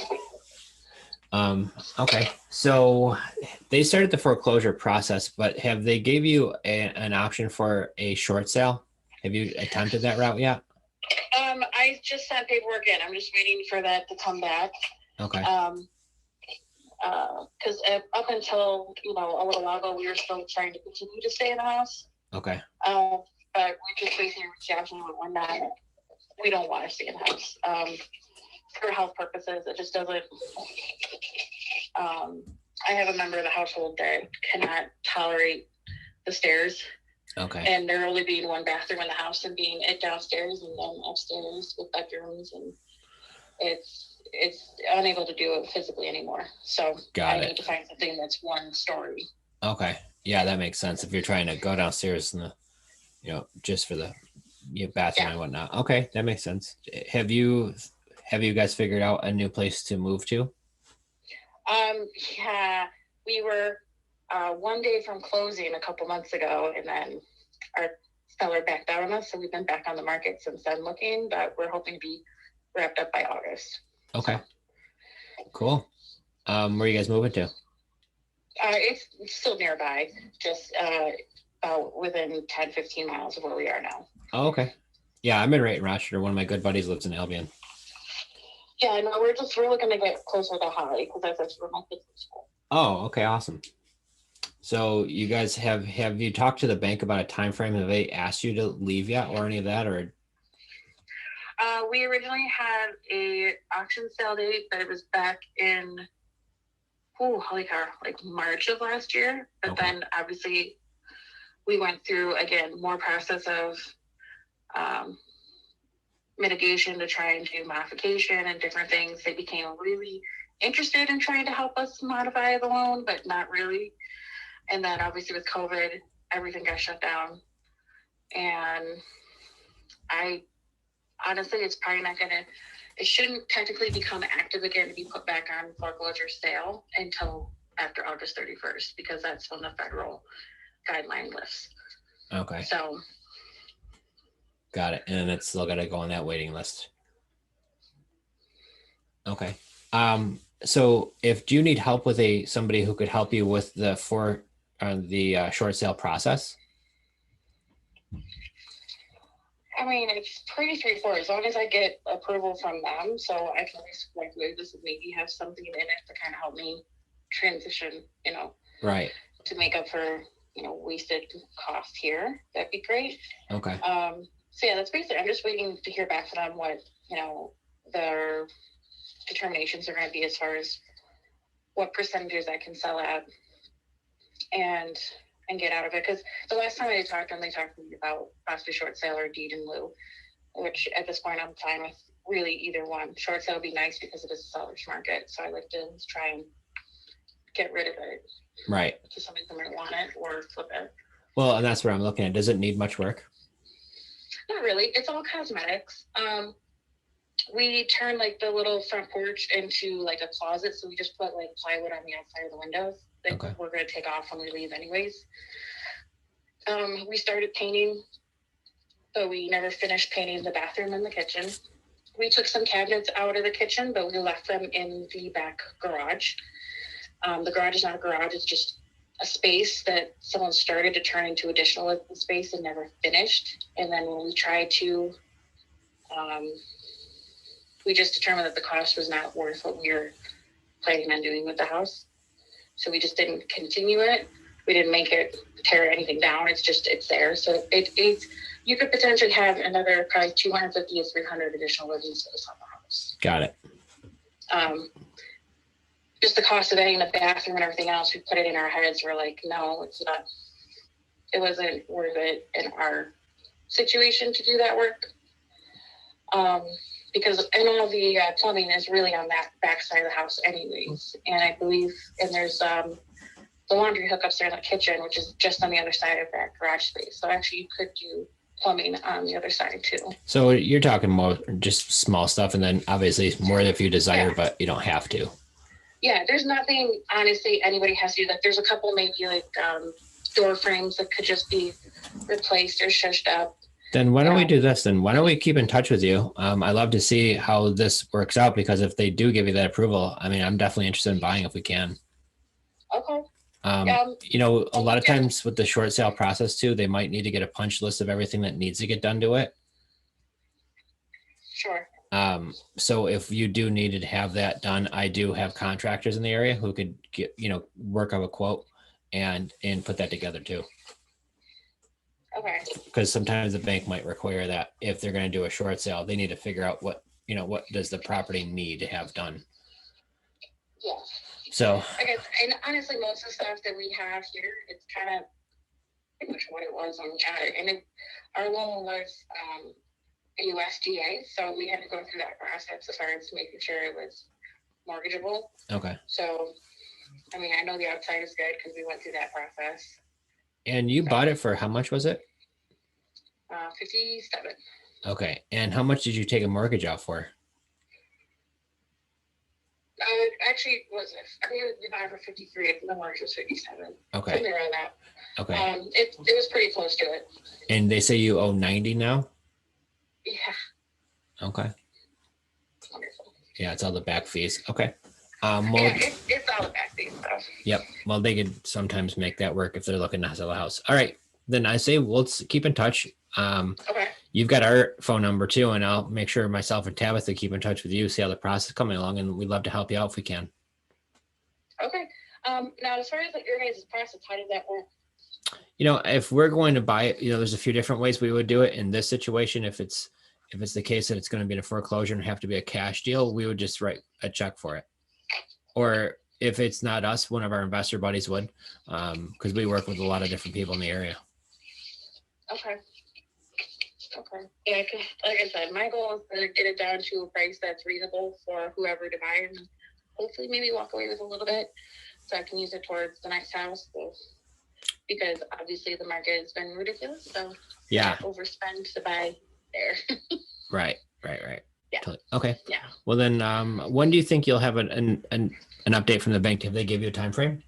Okay. So they started the foreclosure process, but have they gave you an option for a short sale? Have you attempted that route yet? I just sent paperwork in. I'm just waiting for that to come back. Okay. Because up until, a little while ago, we were still trying to continue to stay in the house. Okay. But we just basically reached out and we're not, we don't want to stay in the house. For health purposes, it just doesn't, I have a member of the household that cannot tolerate the stairs. Okay. And there only being one bathroom in the house and being it downstairs and then upstairs with bedrooms, and it's unable to do it physically anymore. So I need to find something that's one story. Okay. Yeah, that makes sense. If you're trying to go downstairs and just for the bathroom and whatnot. Okay, that makes sense. Have you guys figured out a new place to move to? Yeah, we were one day from closing a couple months ago, and then our seller backed out on us, so we've been back on the market since then looking, but we're hoping to be wrapped up by August. Okay. Cool. Where are you guys moving to? It's still nearby, just within 10-15 miles of where we are now. Oh, okay. Yeah, I'm in Rochester. One of my good buddies lives in Albion. Yeah, no, we're looking to get closer to Holly because that's where my kids are in school. Oh, okay, awesome. So you guys have you talked to the bank about a time frame? Have they asked you to leave yet or any of that, or? We originally had a auction sale date, but it was back in holy cow, like March of last year. But then obviously we went through, again, more process of mitigation to try and do modification and different things. They became really interested in trying to help us modify the loan, but not really. And then obviously with COVID, everything got shut down. And honestly, it's probably not it shouldn't technically become active again to be put back on foreclosure sale until after August 31st, because that's when the federal guideline lifts. Okay. So. Got it. And it's still got to go on that waiting list. Okay. So do you need help with somebody who could help you with the short sale process? I mean, it's pretty straightforward as long as I get approval from them. So I can at least this and maybe have something in it to kind of help me transition, Right. To make up for, wasted cost here. That'd be great. Okay. So yeah, that's basically, I'm just waiting to hear back from them what, their determinations are going to be as far as what percentages I can sell at and get out of it. Because the last time I talked to them, they talked to me about possibly short sale or deed in lieu, which at this point I'm fine with really either one. Short sale would be nice because it is a seller's market. So I like to try and get rid of it. Right. To somebody who might want it or flip it. Well, and that's what I'm looking at. Does it need much work? Not really. It's all cosmetics. We turned the little front porch into a closet. So we just put plywood on the outside of the windows that Okay. We're going to take off when we leave anyways. We started painting, but we never finished painting the bathroom and the kitchen. We took some cabinets out of the kitchen, but we left them in the back garage. The garage is not a garage. It's just a space that someone started to turn into additional living space and never finished. And then when we tried to, we just determined that the cost was not worth what we were planning on doing with the house. So we just didn't continue it. We didn't make it tear anything down. It's there. So it's you could potentially have another probably 250 to 300 additional living space on the house. Got it. Just the cost of adding the bathroom and everything else, we put it in our heads. We're like, no, it's not. It wasn't worth it in our situation to do that work. Because all the plumbing is really on that back side of the house anyways. And I believe, and there's the laundry hookups there in the kitchen, which is just on the other side of that garage space. So actually you could do plumbing on the other side too. So you're talking more just small stuff, and then obviously more if you desire, yeah. But you don't have to. Yeah, there's nothing, honestly, anybody has to do that. There's a couple maybe door frames that could just be replaced or shushed up. Then why don't we do this? Then why don't we keep in touch with you? I love to see how this works out, because if they do give you that approval, I mean, I'm definitely interested in buying if we can. Okay. A lot of times with the short sale process too, they might need to get a punch list of everything that needs to get done to it. Sure. So if you do need to have that done, I do have contractors in the area who could get, work on a quote and put that together too. Okay. Because sometimes the bank might require that if they're going to do a short sale, they need to figure out what does the property need to have done. Yeah. So I guess, and honestly, most of the stuff that we have here, it's kind of pretty much what it was when we got it. And our loan was a USDA, so we had to go through that process as far as making sure it was mortgageable. Okay. So, I mean, I know the outside is good because we went through that process. And you bought it for how much was it? 57. Okay. And how much did you take a mortgage out for? Actually, I think we bought it for 53. The mortgage was 57. Okay. Something around that. Okay. It was pretty close to it. And they say you owe 90 now? Yeah. Okay. Wonderful. Yeah, it's all the back fees. Okay. It's all the back fees stuff. Yep. Well, they could sometimes make that work if they're looking to sell a house. All right. Then I say let's keep in touch. Okay. You've got our phone number too, and I'll make sure myself and Tabitha keep in touch with you, see how the process is coming along, and we'd love to help you out if we can. Okay. Now, as far as your guys' process, how does that work? If we're going to buy it, there's a few different ways we would do it. In this situation, if it's the case that it's going to be in a foreclosure and have to be a cash deal, we would just write a check for it. Or if it's not us, one of our investor buddies would, because we work with a lot of different people in the area. Okay. Okay. Yeah, 'cause like I said, my goal is to get it down to a price that's reasonable for whoever to buy, and hopefully maybe walk away with a little bit so I can use it towards the next house. So, because obviously the market has been ridiculous, so Yeah. overspend to buy there. Right. Yeah. Totally. Okay. Yeah. Well, then, when do you think you'll have an update from the bank? Have they give you a time frame?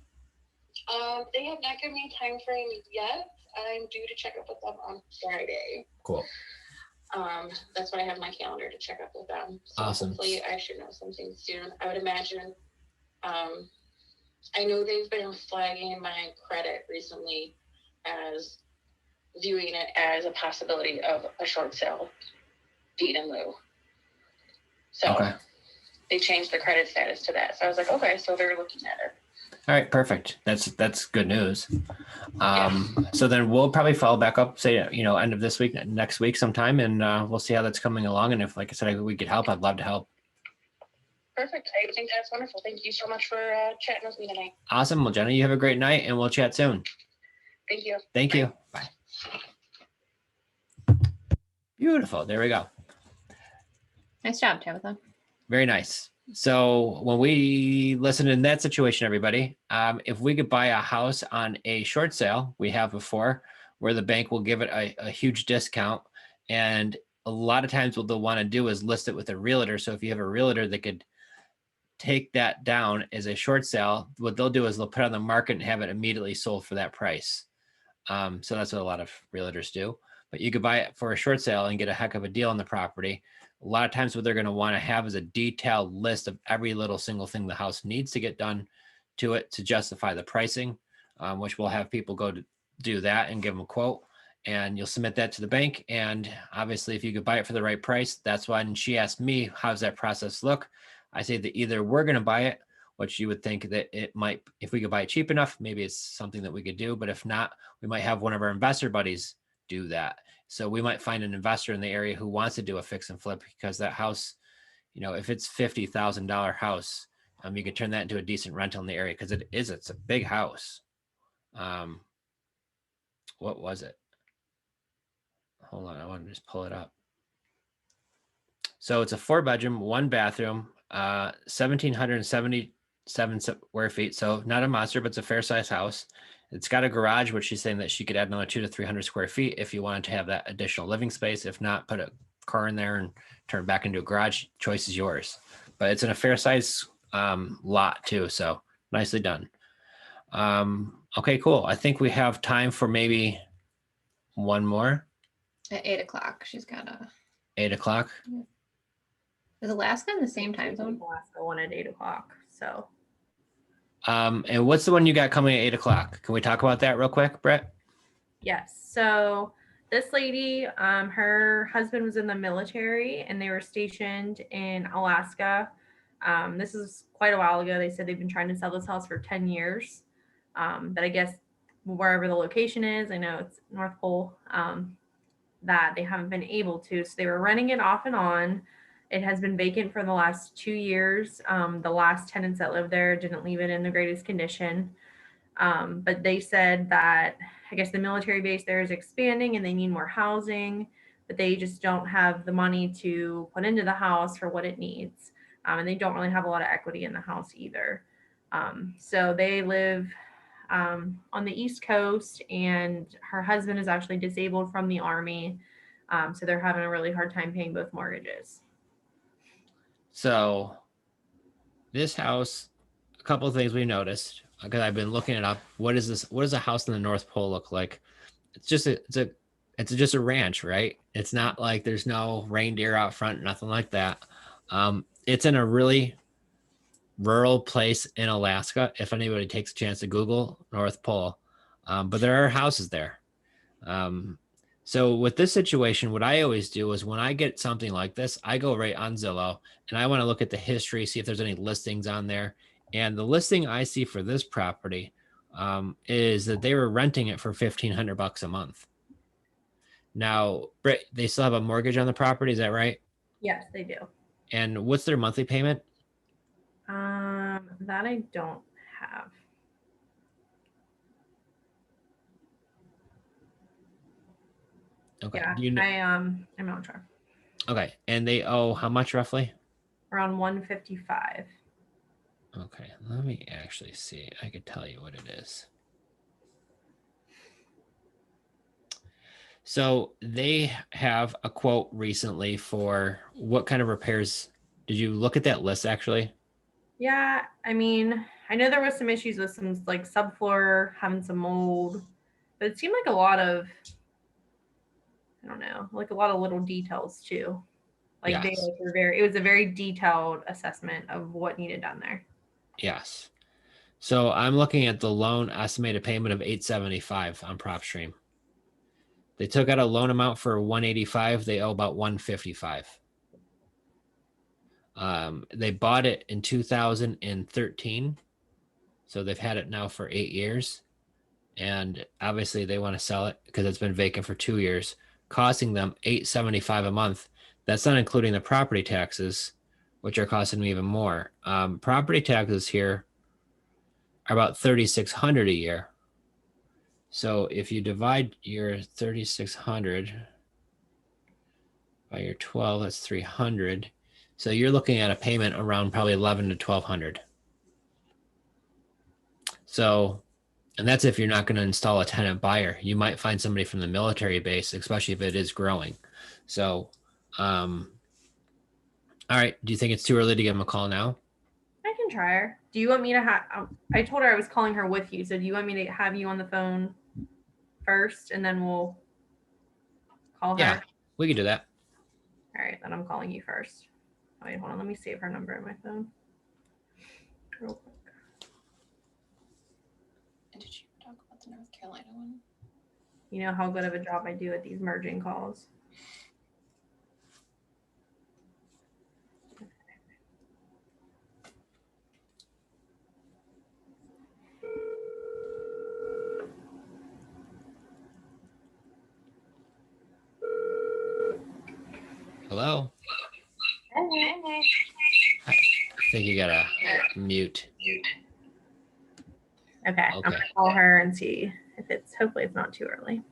They have not given me a time frame yet. I'm due to check up with them on Friday. Cool. That's what I have my calendar to check up with them. So Awesome. hopefully I should know something soon. I would imagine. I know they've been flagging my credit recently as viewing it as a possibility of a short sale deed in lieu. So Okay. they changed the credit status to that. So I was like, okay, so they're looking at it. All right, perfect. That's good news. So then we'll probably follow back up, say, end of this week, next week sometime, and we'll see how that's coming along. And if, like I said, we could help, I'd love to help. Perfect. I think that's wonderful. Thank you so much for chatting with me tonight. Awesome. Well, Jenna, you have a great night, and we'll chat soon. Thank you. Thank you. Bye. Beautiful. There we go. Nice job, Tabitha. Very nice. So when we listen in that situation, everybody, if we could buy a house on a short sale, we have before, where the bank will give it a huge discount. And a lot of times what they'll want to do is list it with a realtor. So if you have a realtor that could take that down as a short sale, what they'll do is they'll put it on the market and have it immediately sold for that price. So that's what a lot of realtors do. But you could buy it for a short sale and get a heck of a deal on the property. A lot of times what they're going to want to have is a detailed list of every little single thing the house needs to get done to it to justify the pricing, which we'll have people go to do that and give them a quote. And you'll submit that to the bank. And obviously, if you could buy it for the right price, that's why. And she asked me, how's that process look? I say that either we're going to buy it, which you would think that it might, if we could buy it cheap enough, maybe it's something that we could do. But if not, we might have one of our investor buddies do that. So we might find an investor in the area who wants to do a fix and flip, because that house, if it's $50,000 house, you could turn that into a decent rental in the area, because it's a big house. What was it? Hold on, I want to just pull it up. So it's a 4-bedroom, 1-bathroom, 1,777 square feet. So not a monster, but it's a fair size house. It's got a garage, which she's saying that she could add another 200 to 300 square feet if you wanted to have that additional living space. If not, put a car in there and turn it back into a garage. Choice is yours. But it's in a fair size lot too. So nicely done. Okay, cool. I think we have time for maybe one more. At 8 o'clock, she's got a. 8 o'clock. Is Alaska in the same time zone? Alaska one at 8 o'clock. So. And what's the one you got coming at 8 o'clock? Can we talk about that real quick, Brett? Yes. So this lady, her husband was in the military and they were stationed in Alaska. This is quite a while ago. They said they've been trying to sell this house for 10 years. But I guess wherever the location is, I know it's North Pole, that they haven't been able to. So they were renting it off and on. It has been vacant for the last 2 years. The last tenants that lived there didn't leave it in the greatest condition. But they said that, I guess the military base there is expanding and they need more housing, but they just don't have the money to put into the house for what it needs. And they don't really have a lot of equity in the house either. So they live on the East Coast, and her husband is actually disabled from the Army. So they're having a really hard time paying both mortgages. So this house, a couple of things we noticed, because I've been looking it up. What is this? What does a house in the North Pole look like? It's just a ranch, right? It's not like there's no reindeer out front, nothing like that. It's in a really rural place in Alaska. If anybody takes a chance to Google North Pole, but there are houses there. So with this situation, what I always do is when I get something like this, I go right on Zillow and I want to look at the history, see if there's any listings on there. And the listing I see for this property is that they were renting it for $1,500 a month. Now, Britt, they still have a mortgage on the property. Is that right? Yes, they do. And what's their monthly payment? That I don't have. Okay. Yeah, Do you know? I'm not sure. Okay. And they owe how much roughly? Around 155. Okay. Let me actually see. I could tell you what it is. So they have a quote recently for what kind of repairs. Did you look at that list actually? Yeah, I mean, I know there was some issues with some like subfloor having some mold, but it seemed like a lot of, I don't know, like a lot of little details too. Like they Yes. were very, it was a very detailed assessment of what needed done there. Yes. So I'm looking at the loan estimated payment of 875 on PropStream. They took out a loan amount for 185. They owe about 155. They bought it in 2013. So they've had it now for 8 years. And obviously they want to sell it because it's been vacant for 2 years, costing them $875 a month. That's not including the property taxes, which are costing me even more. Property taxes here are about $3,600 a year. So if you divide your 3,600 by your 12, that's 300. So you're looking at a payment around probably 11 to 1,200. So, and that's if you're not going to install a tenant buyer. You might find somebody from the military base, especially if it is growing. So, all right. Do you think it's too early to give them a call now? I can try her. Do you want me to have? I told her I was calling her with you. So do you want me to have you on the phone first, and then we'll call her? Yeah, we can do that. All right, then I'm calling you first. Oh, wait, hold on. Let me save her number in my phone. Real quick. And did you talk about the North Carolina one? You know how good of a job I do at these merging calls. Hello. Hey. I think you gotta mute. Okay, I'm Okay. gonna call her and see if it's. Hopefully, it's not too early.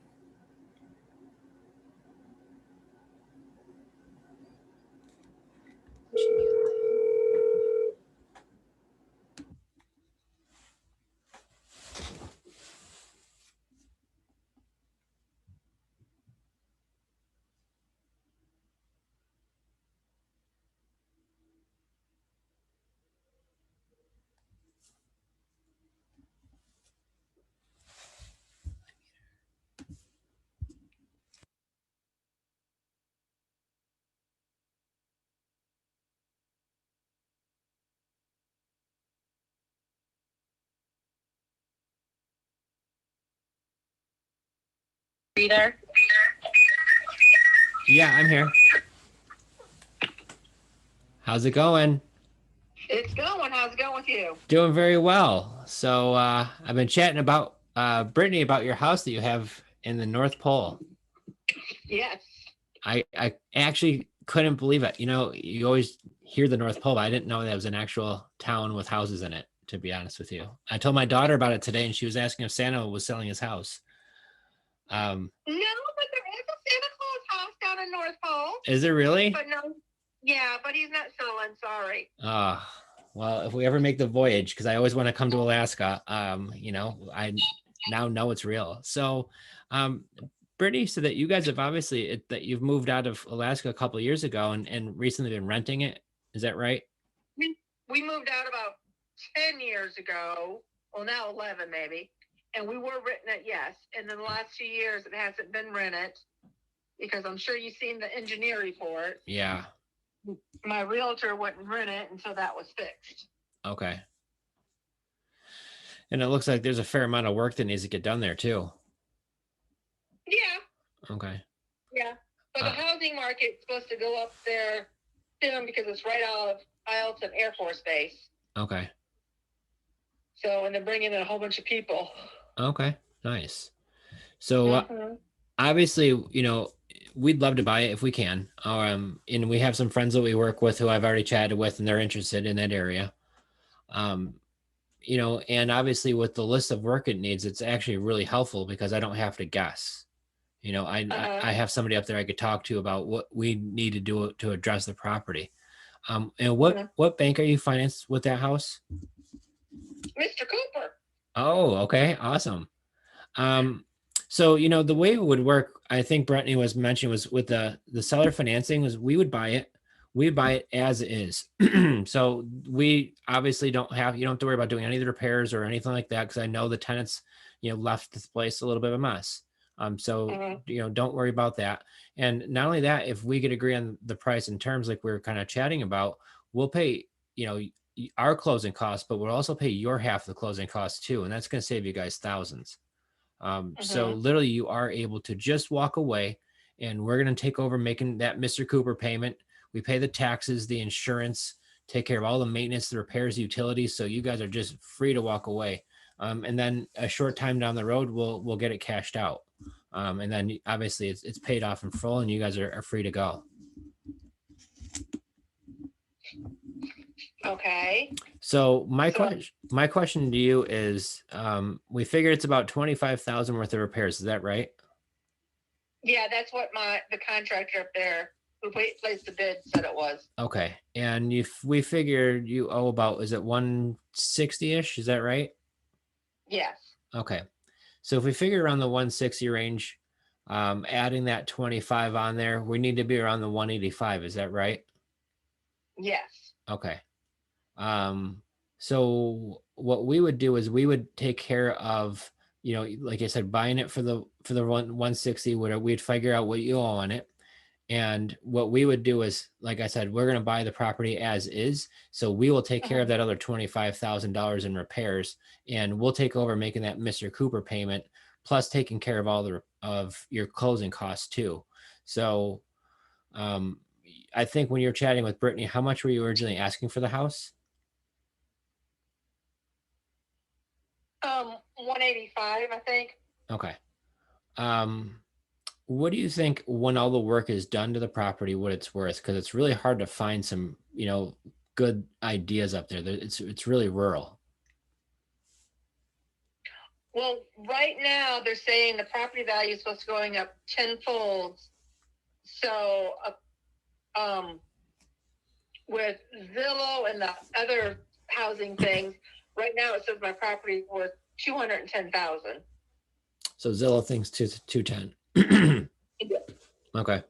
Are you there? Yeah, I'm here. How's it going? It's going. How's it going with you? Doing very well. So I've been chatting about Brittany about your house that you have in the North Pole. Yes. I actually couldn't believe it. You know, you always hear the North Pole, but I didn't know that was an actual town with houses in it, to be honest with you. I told my daughter about it today and she was asking if Santa was selling his house. No, but there is a Santa Claus house down in North Pole. Is there really? But no. Yeah, but he's not selling. Sorry. Well, if we ever make the voyage, because I always want to come to Alaska, you know, I now know it's real. So, Brittany, so that you guys have obviously that you've moved out of Alaska a couple of years ago and recently been renting it. Is that right? We moved out about 10 years ago. Well, now 11 maybe. And we were renting it, yes. And then the last 2 years, it hasn't been rented because I'm sure you've seen the engineer report. Yeah. My realtor wouldn't rent it until that was fixed. Okay. And it looks like there's a fair amount of work that needs to get done there too. Yeah. Okay. Yeah. But the housing market's supposed to go up there soon because it's right out of Eielson Air Force Base. Okay. So, and they're bringing in a whole bunch of people. Okay. Nice. So obviously, you know, we'd love to buy it if we can. And we have some friends that we work with who I've already chatted with and they're interested in that area. You know, and obviously with the list of work it needs, it's actually really helpful because I don't have to guess. I have somebody up there I could talk to about what we need to do to address the property. And what bank are you financed with that house? Mr. Cooper. Oh, okay. Awesome. So, the way it would work, I think Brittany was mentioning, was with the seller financing, was we would buy it. We buy it as is. So we obviously you don't have to worry about doing any of the repairs or anything like that. Cause I know the tenants, left this place a little bit of a mess. So, don't worry about that. And not only that, if we could agree on the price and terms, like we were kind of chatting about, we'll pay, our closing costs, but we'll also pay your half of the closing costs too. And that's going to save you guys thousands. So literally you are able to just walk away, and we're going to take over making that Mr. Cooper payment. We pay the taxes, the insurance, take care of all the maintenance, the repairs, utilities. So you guys are just free to walk away. And then a short time down the road, we'll get it cashed out. And then obviously it's paid off in full, and you guys are free to go. Okay. So my question to you is, we figure it's about 25,000 worth of repairs. Is that right? Yeah, that's what the contractor up there who placed the bid said it was. Okay. And if we figured you owe about, is it 160-ish? Is that right? Yes. Okay. So if we figure around the 160 range, adding that 25 on there, we need to be around the 185. Is that right? Yes. Okay. So what we would do is we would take care of, like I said, buying it for the 160, we'd figure out what you owe on it. And what we would do is, like I said, we're going to buy the property as is. So we will take care of that other $25,000 in repairs, and we'll take over making that Mr. Cooper payment, plus taking care of all of your closing costs too. So, I think when you're chatting with Brittany, how much were you originally asking for the house? 185, I think. Okay. What do you think when all the work is done to the property, what it's worth? Because it's really hard to find some, good ideas up there. It's really rural. Well, right now they're saying the property value is supposed to going up tenfold. So, with Zillow and the other housing things, right now it says my property is worth 210,000. So Zillow thinks 210. Yeah. Okay.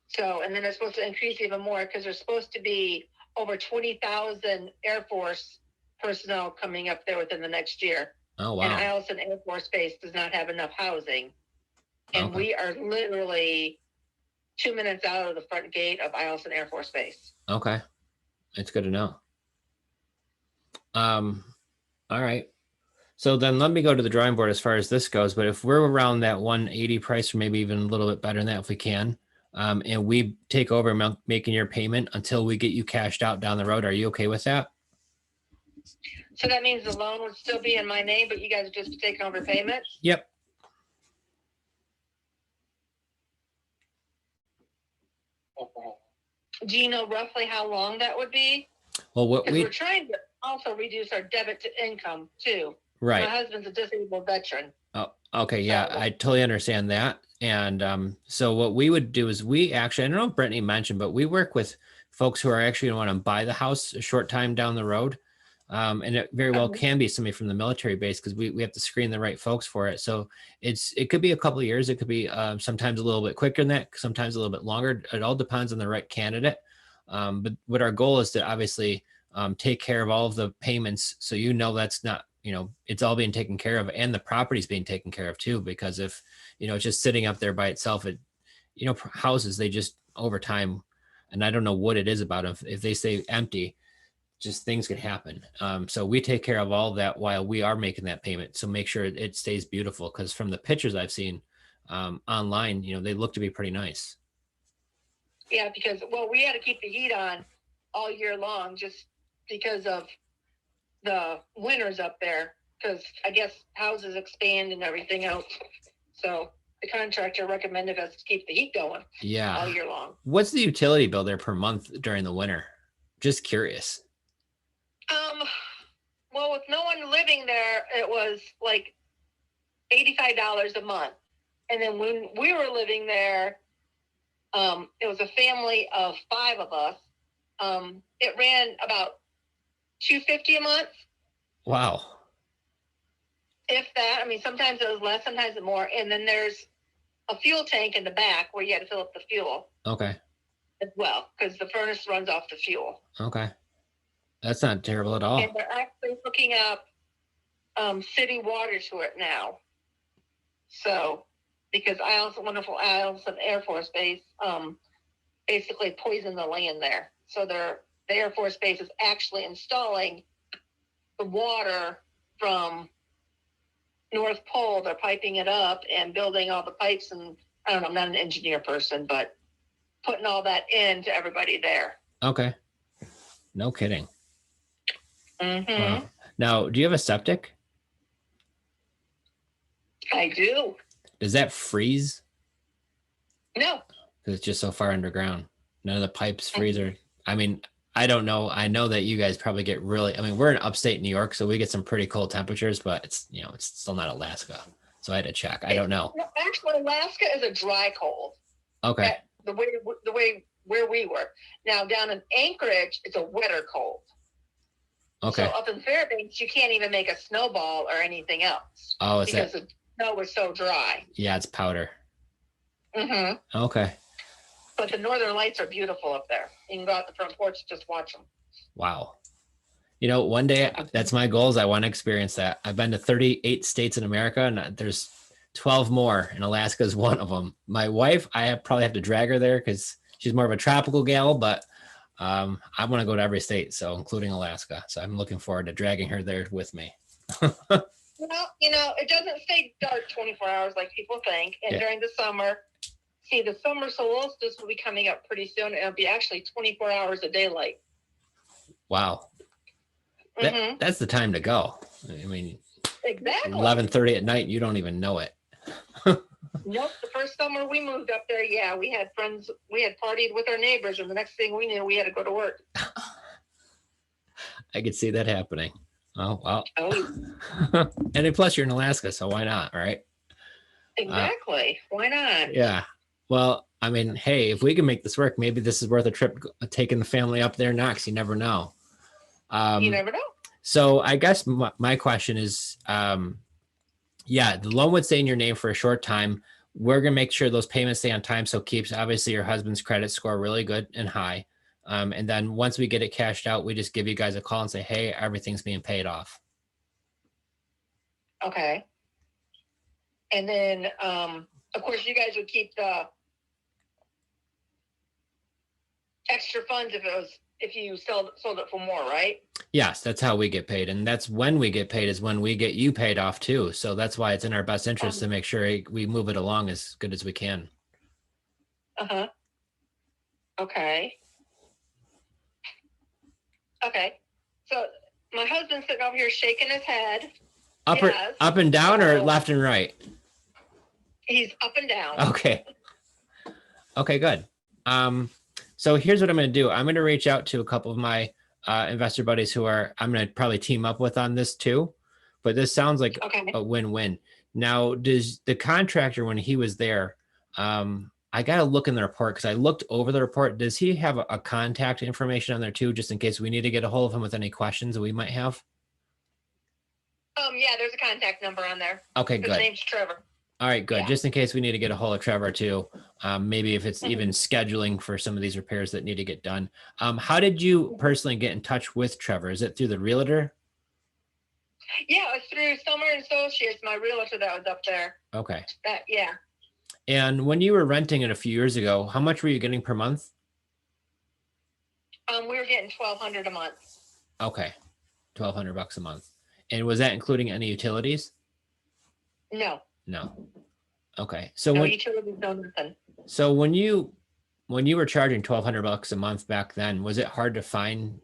So, and then it's supposed to increase even more because there's supposed to be over 20,000 Air Force personnel coming up there within the next year. Oh, wow. And Eielson Air Force Base does not have enough housing. And Okay. we are literally 2 minutes out of the front gate of Eielson Air Force Base. Okay. It's good to know. All right. So then let me go to the drawing board as far as this goes. But if we're around that 180 price, or maybe even a little bit better than that if we can, and we take over making your payment until we get you cashed out down the road, are you okay with that? So that means the loan would still be in my name, but you guys are just taking over payments? Yep. Do you know roughly how long that would be? Well, what Because we're trying to also reduce our debit to income too. right. My husband's a disabled veteran. Oh, okay. Yeah, I totally understand that. And so what we would do is I don't know if Brittany mentioned, but we work with folks who are actually going to want to buy the house a short time down the road. And it very well can be somebody from the military base, because we have to screen the right folks for it. So it could be a couple of years. It could be sometimes a little bit quicker than that, sometimes a little bit longer. It all depends on the right candidate. But what our goal is to obviously take care of all of the payments. So, that's not, it's all being taken care of, and the property's being taken care of too, because if, it's just sitting up there by itself, houses, they just over time, and I don't know what it is about them. If they stay empty, just things could happen. So we take care of all of that while we are making that payment. So make sure it stays beautiful. Cause from the pictures I've seen online, they look to be pretty nice. Yeah, because, we had to keep the heat on all year long just because of the winters up there, because I guess houses expand and everything else. So the contractor recommended us to keep the heat going all year long. What's the utility bill there per month during the winter? Just curious. Well, with no one living there, it was like $85 a month. And then when we were living there, it was a family of 5 of us. It ran about $250 a month. Wow. If that, I mean, sometimes it was less, sometimes more. And then there's a fuel tank in the back where you had to fill up the fuel. Okay. As well, because the furnace runs off the fuel. Okay. That's not terrible at all. And they're actually hooking up city water to it now. So, because wonderful Eielson Air Force Base basically poisoned the land there. So the Air Force Base is actually installing the water from North Pole. They're piping it up and building all the pipes, and I don't know, I'm not an engineer person, but putting all that in to everybody there. Okay. No kidding. Mm-hmm. Wow. Now, do you have a septic? I do. Does that freeze? No. Because it's just so far underground. None of the pipes freeze or, I mean, I don't know. I know that you guys probably get really, I mean, we're in upstate New York, so we get some pretty cold temperatures, but it's, you know, it's still not Alaska. So I had to check. I don't know. No, actually, Alaska is a dry cold. Okay. The way where we were. Now down in Anchorage, it's a wetter cold. Okay. So up in Fairbanks, you can't even make a snowball or anything else. Oh, it's because that. the snow was so dry. Yeah, it's powder. Mm-hmm. Okay. But the northern lights are beautiful up there. You can go out the front porch and just watch them. Wow. You know, one day that's my goals. I want to experience that. I've been to 38 states in America, and there's 12 more, and Alaska is one of them. My wife, probably have to drag her there because she's more of a tropical gal, but I want to go to every state, so including Alaska. So I'm looking forward to dragging her there with me. Well, you know, it doesn't stay dark 24 hours like people think. And during the summer, the summer solstice will be coming up pretty soon. It'll be actually 24 hours of daylight. Wow. That's the time to go. I mean, exactly. 11:30 at night, you don't even know it. Nope. The first summer we moved up there, yeah, we had friends, we had partied with our neighbors, and the next thing we knew, we had to go to work. I could see that happening. Oh, wow. Oh. And then plus you're in Alaska, so why not, right? Exactly. Why not? Yeah. Well, I mean, hey, if we can make this work, maybe this is worth a trip taking the family up there next. You never know. You never know. So I guess my question is, yeah, the loan would stay in your name for a short time. We're going to make sure those payments stay on time. So keeps obviously your husband's credit score really good and high. And then once we get it cashed out, we just give you guys a call and say, hey, everything's being paid off. Okay. And then, of course, you guys would keep the extra funds if you sold it for more, right? Yes, that's how we get paid. And that's when we get paid is when we get you paid off too. So that's why it's in our best interest to make sure we move it along as good as we can. Uh-huh. Okay. Okay. So my husband's sitting over here shaking his head. Up and down or left and right? He's up and down. Okay. Okay, good. So here's what I'm going to do. I'm going to reach out to a couple of my investor buddies who I'm going to probably team up with on this too. But this sounds like a win-win. Now, does the contractor, when he was there, I got to look in the report because I looked over the report. Does he have a contact information on there too, just in case we need to get a hold of him with any questions that we might have? Yeah, there's a contact number on there. Okay, good. His name's Trevor. All right, good. Yeah. Just in case we need to get a hold of Trevor too. Maybe if it's even scheduling for some of these repairs that need to get done. How did you personally get in touch with Trevor? Is it through the realtor? Yeah, it was through Summer and Associates, my realtor that was up there. Okay. Yeah. And when you were renting it a few years ago, how much were you getting per month? We were getting $1,200 a month. Okay. $1,200 a month. And was that including any utilities? No. No. Okay. So no utilities, no nothing. So when you were charging $1,200 a month back then, was it hard to find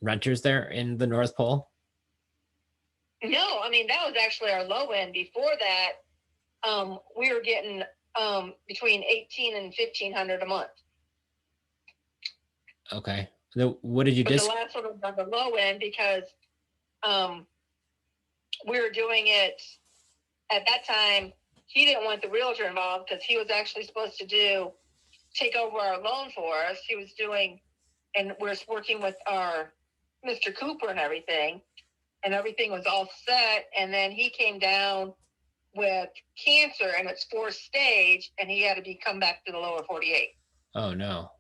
renters there in the North Pole? No, I mean, that was actually our low end. Before that, we were getting between $1,800 and $1,500 a month. Okay. What did you The last one was on the low end because we were doing it at that time he didn't want the realtor involved because he was actually supposed to take over our loan for us. He was doing, and we're working with our Mr. Cooper and everything was all set. And then he came down with cancer and it's 4th stage, and he had to come back to the lower 48. Oh no.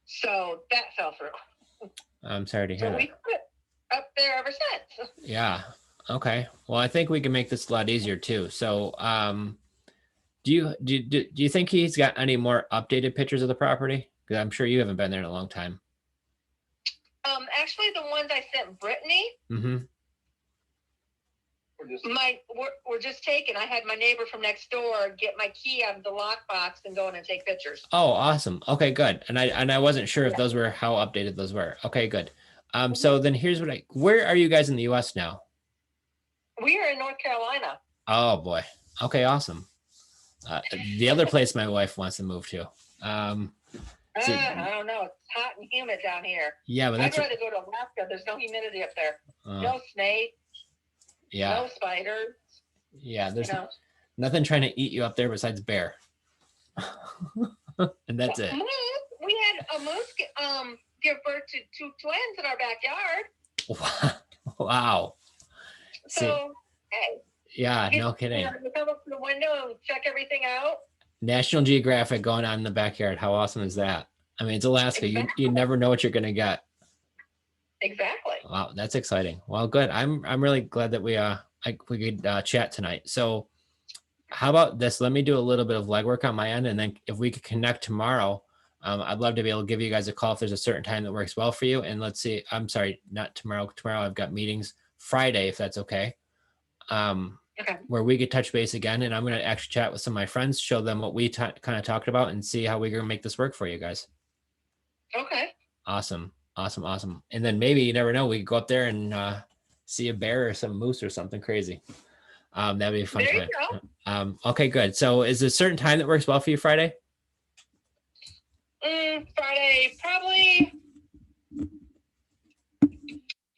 So that fell through. I'm sorry to hear So that. we put up there ever since. Yeah. Okay. Well, I think we can make this a lot easier too. So, do you think he's got any more updated pictures of the property? Because I'm sure you haven't been there in a long time. Actually, the ones I sent Brittany, Mm-hmm. were just taken. I had my neighbor from next door get my key out of the lockbox and go in and take pictures. Oh, awesome. Okay, good. And I wasn't sure if Yeah. those were how updated those were. Okay, good. So then here's where are you guys in the US now? We are in North Carolina. Oh boy. Okay, awesome. The other place my wife wants to move to. I don't know. It's hot and humid down here. Yeah, but I'd rather go to Alaska. There's no humidity up there. No snakes. Yeah. No spiders. Yeah, there's nothing trying to eat you up there besides bear. And that's it. Moose. We had a moose give birth to 2 twins in our backyard. Wow. So, hey. Yeah, no kidding. We come up to the window and check everything out. National Geographic going on in the backyard. How awesome is that? I mean, it's Alaska. Exactly. You never know what you're gonna get. Exactly. Wow, that's exciting. Well, good. I'm really glad that we could chat tonight. So, how about this? Let me do a little bit of legwork on my end, and then if we could connect tomorrow, I'd love to be able to give you guys a call if there's a certain time that works well for you. And let's see. I'm sorry, not tomorrow. Tomorrow I've got meetings. Friday, if that's okay. Okay. Where we could touch base again, and I'm going to actually chat with some of my friends, show them what we kind of talked about, and see how we're going to make this work for you guys. Okay. Awesome. And then maybe, you never know, we could go up there and see a bear or some moose or something crazy. That'd be a fun There time. you Okay, good. So is there a certain time that works well for you Friday? Friday, probably.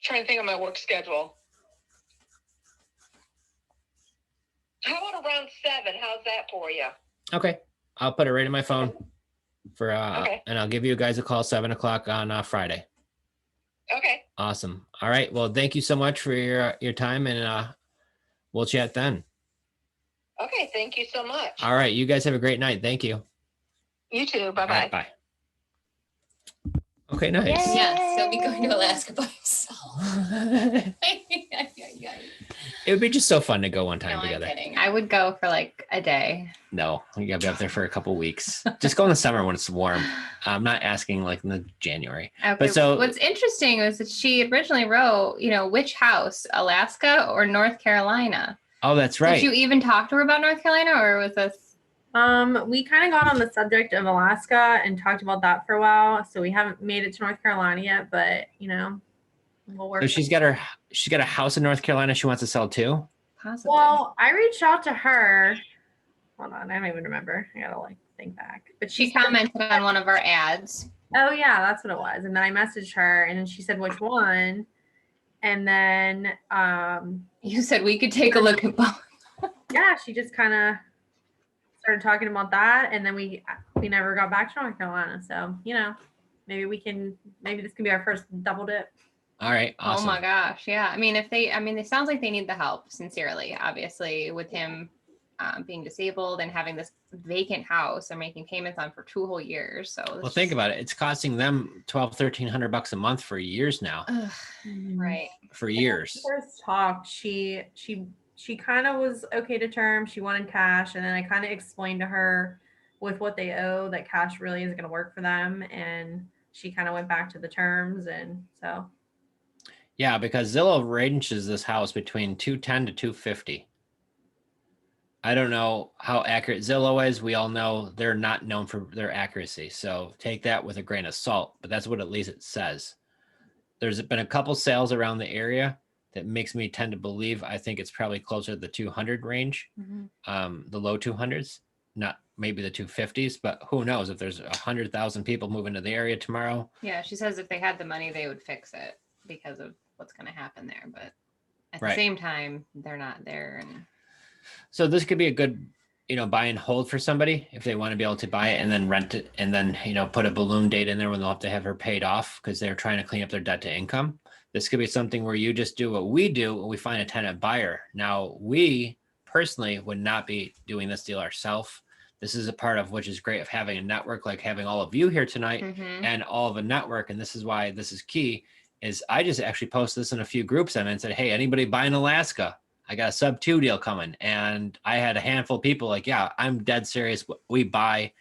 Trying to think of my work schedule. How about around 7? How's that for you? Okay. I'll put it right in my phone for Okay. and I'll give you guys a call 7 o'clock on Friday. Okay. Awesome. All right. Well, thank you so much for your time, and we'll chat then. Okay. Thank you so much. All right. You guys have a great night. Thank you. You too. Bye-bye. All right, bye. Okay, nice. Yes, he'll be going to Alaska by himself. It would be just so fun to go one time No, I'm together. kidding. I would go for like a day. No, you gotta be up there for a couple weeks. Just go in the summer when it's warm. I'm not asking like in the January. Okay. But so what's interesting was that she originally wrote, which house, Alaska or North Carolina? oh, that's right. Did you even talk to her about North Carolina, or was this? We kind of got on the subject of Alaska and talked about that for a while. So we haven't made it to North Carolina yet, but we'll work. So she's got a house in North Carolina she wants to sell too. Possibly. Well, I reached out to her. Hold on, I don't even remember. I gotta think back. But she commented on one of our ads. Oh yeah, that's what it was. And then I messaged her, and then she said which one. And then You said we could take a look at both. yeah, she just kind of started talking about that, and then we never got back to North Carolina. So maybe this can be our first double dip. All right. Awesome. Oh my gosh. Yeah. I mean, it sounds like they need the help, sincerely, obviously, with him being disabled and having this vacant house they're making payments on for 2 whole years. So Well, think about it. It's costing them $1,200 a month for years now. Right. For years. First talked, she kind of was okay to terms. She wanted cash, and then I kind of explained to her with what they owe that cash really isn't going to work for them, and she kind of went back to the terms, and so. Yeah, because Zillow ranges this house between 210 to 250. I don't know how accurate Zillow is. We all know they're not known for their accuracy, so take that with a grain of salt. But that's what at least it says. There's been a couple sales around the area that makes me tend to believe. I think it's probably closer to the 200 range, the low 200s, not maybe the 250s. But who knows if there's 100,000 people moving to the area tomorrow? Yeah, she says if they had the money, they would fix it because of what's going to happen there. But at Right. the same time, they're not there. And So this could be a good, buy and hold for somebody if they want to be able to buy it and then rent it and then, put a balloon date in there when they'll have to have her paid off because they're trying to clean up their debt to income. This could be something where you just do what we do and we find a tenant buyer. Now, we personally would not be doing this deal ourselves. This is a part of which is great of having a network, like having all of you here tonight and all of a network. And this is why this is key is I just actually posted this in a few groups and said, hey, anybody buying Alaska? I got a sub 2 deal coming. And I had a handful of people like, yeah, I'm dead serious. We buy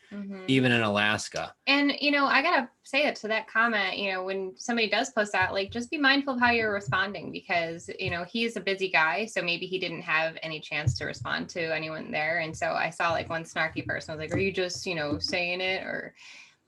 even in Alaska. And, I got to say it to that comment, when somebody does post that, like, just be mindful of how you're responding because, he's a busy guy. So maybe he didn't have any chance to respond to anyone there. And so I saw like one snarky person was like, are you just, saying it or,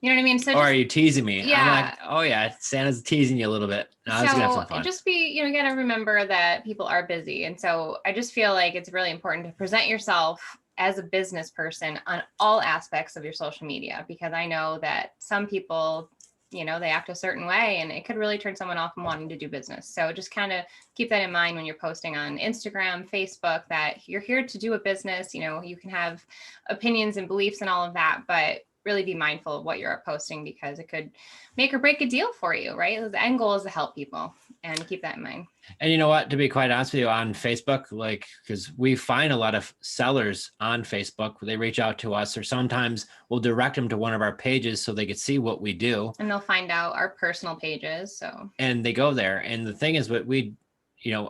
you know what I mean? So or are you teasing me? Yeah. I'm like, oh yeah, Santa's teasing you a little bit. No, I was gonna have some fun. Just be, you got to remember that people are busy. And so I just feel like it's really important to present yourself as a business person on all aspects of your social media, because I know that some people, they act a certain way and it could really turn someone off from wanting to do business. So just kind of keep that in mind when you're posting on Instagram, Facebook, that you're here to do a business. You can have opinions and beliefs and all of that, but really be mindful of what you're posting because it could make or break a deal for you, right? The end goal is to help people and keep that in mind. And you know what, to be quite honest with you, on Facebook, like, because we find a lot of sellers on Facebook, they reach out to us or sometimes we'll direct them to one of our pages so they can see what we do. And they'll find out our personal pages. And they go there. And the thing is what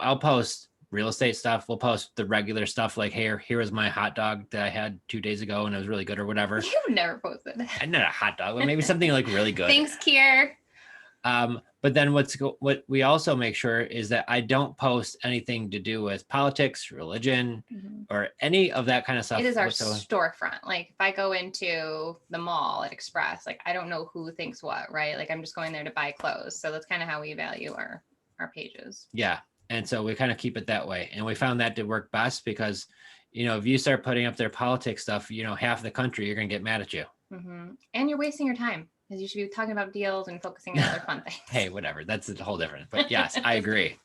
I'll post real estate stuff. We'll post the regular stuff like, hey, here was my hot dog that I had 2 days ago and it was really good or whatever. You've never posted that. And not a hot dog, but maybe something like really good. Thanks, Kier. But then what we also make sure is that I don't post anything to do with politics, religion, or any of that kind of stuff. It is our storefront. Like if I go into the mall at Express, like I don't know who thinks what, right? Like I'm just going there to buy clothes. So that's kind of how we value our pages. Yeah. And so we kind of keep it that way. And we found that to work best because, if you start putting up their politics stuff, half the country, you're going to get mad at you. And you're wasting your time because you should be talking about deals and focusing on other fun things. Hey, whatever. That's a whole different. But yes, I agree.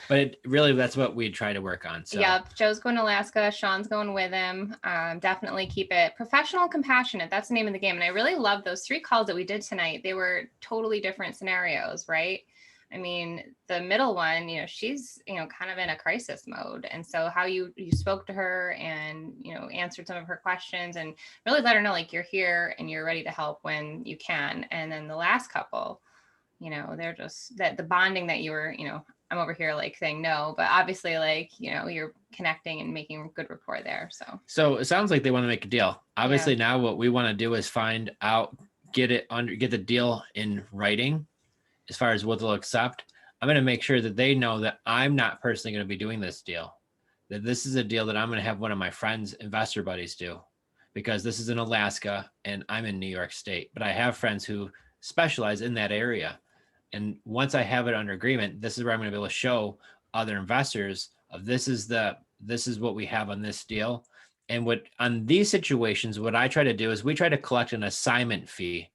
But that's what we try to work on. So. Yep. Joe's going to Alaska. Sean's going with him. Definitely keep it professional, compassionate. That's the name of the game. And I really love those 3 calls that we did tonight. They were totally different scenarios, right? I mean, the middle one, she's, kind of in a crisis mode. And so how you spoke to her and, answered some of her questions and really let her know, like, you're here and you're ready to help when you can. And then the last couple, they're just that the bonding that you were, I'm over here like saying no, but obviously like, you're connecting and making good rapport there. So it sounds like they want to make a deal. Obviously now what we want to do is find out, get the deal in writing. As far as what they'll accept, I'm going to make sure that they know that I'm not personally going to be doing this deal, that this is a deal that I'm going to have one of my friends, investor buddies do, because this is in Alaska and I'm in New York State, but I have friends who specialize in that area. And once I have it under agreement, this is where I'm going to be able to show other investors of this is what we have on this deal. And on these situations, what I try to do is we try to collect an assignment fee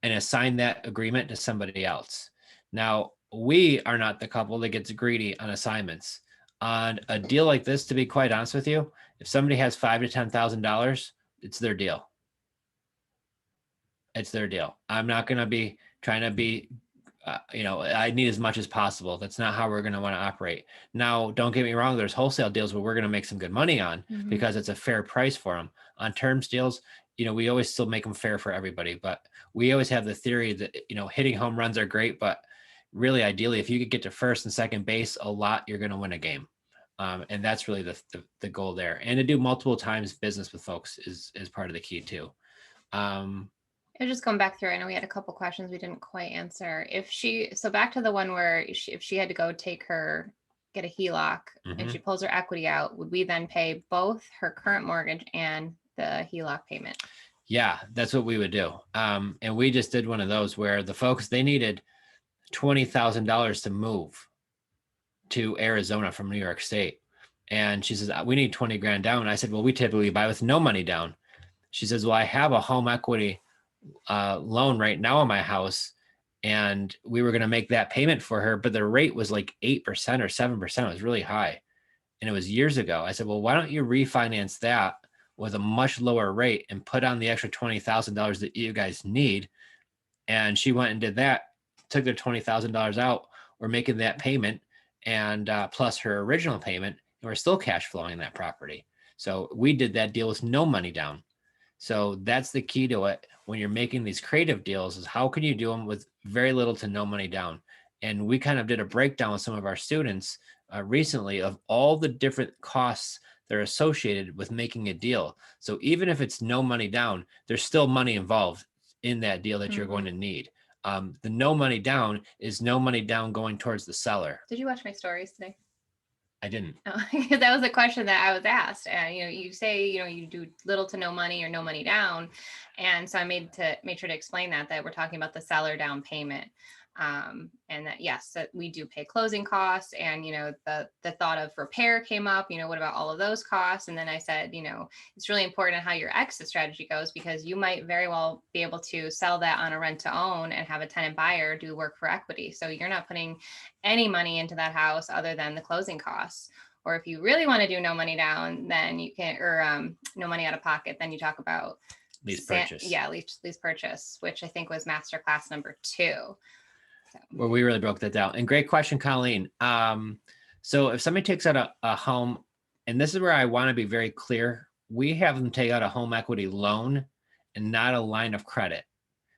and assign that agreement to somebody else. Now, we are not the couple that gets greedy on assignments. On a deal like this, to be quite honest with you, if somebody has $5,000 to $10,000, it's their deal. It's their deal. I'm not going to be trying to be, I need as much as possible. That's not how we're going to want to operate. Now, don't get me wrong. There's wholesale deals where we're going to make some good money on because it's a fair price for them. On terms deals, we always still make them fair for everybody, but we always have the theory that, hitting home runs are great, but really ideally, if you could get to first and second base a lot, you're going to win a game. And that's really the goal there. And to do multiple times business with folks is part of the key too. Just going back through, I know we had a couple questions we didn't quite answer. So back to the one where if she had to go get a HELOC and she pulls her equity out, would we then pay both her current mortgage and the HELOC payment? Yeah, that's what we would do. And we just did one of those where the folks, they needed $20,000 to move to Arizona from New York State. And she says, we need 20 grand down. And I said, well, we typically buy with no money down. She says, well, I have a home equity loan right now on my house. And we were going to make that payment for her, but the rate was like 8% or 7%. It was really high. and it was years ago. I said, well, why don't you refinance that with a much lower rate and put on the extra $20,000 that you guys need? And she went and did that, took their $20,000 out. We're making that payment and plus her original payment, and we're still cash flowing that property. So we did that deal with no money down. So that's the key to it when you're making these creative deals, is how can you do them with very little to no money down? And we kind of did a breakdown with some of our students recently of all the different costs that are associated with making a deal. So even if it's no money down, there's still money involved in that deal that you're going to need. The no money down is no money down going towards the seller. Did you watch my stories today? I didn't. Because that was a question that I was asked. And you say, you do little to no money or no money down. And so I made sure to explain that we're talking about the seller down payment. And that, yes, that we do pay closing costs, and, the thought of repair came up, what about all of those costs? And then I said, it's really important how your exit strategy goes, because you might very well be able to sell that on a rent to own and have a tenant buyer do work for equity. So you're not putting any money into that house other than the closing costs. Or if you really want to do no money down, then you can, or no money out of pocket, then you talk about lease purchase. Lease purchase, which I think was masterclass number 2. Well, we really broke that down. And great question, Colleen. So if somebody takes out a home, and this is where I want to be very clear, we have them take out a home equity loan and not a line of credit.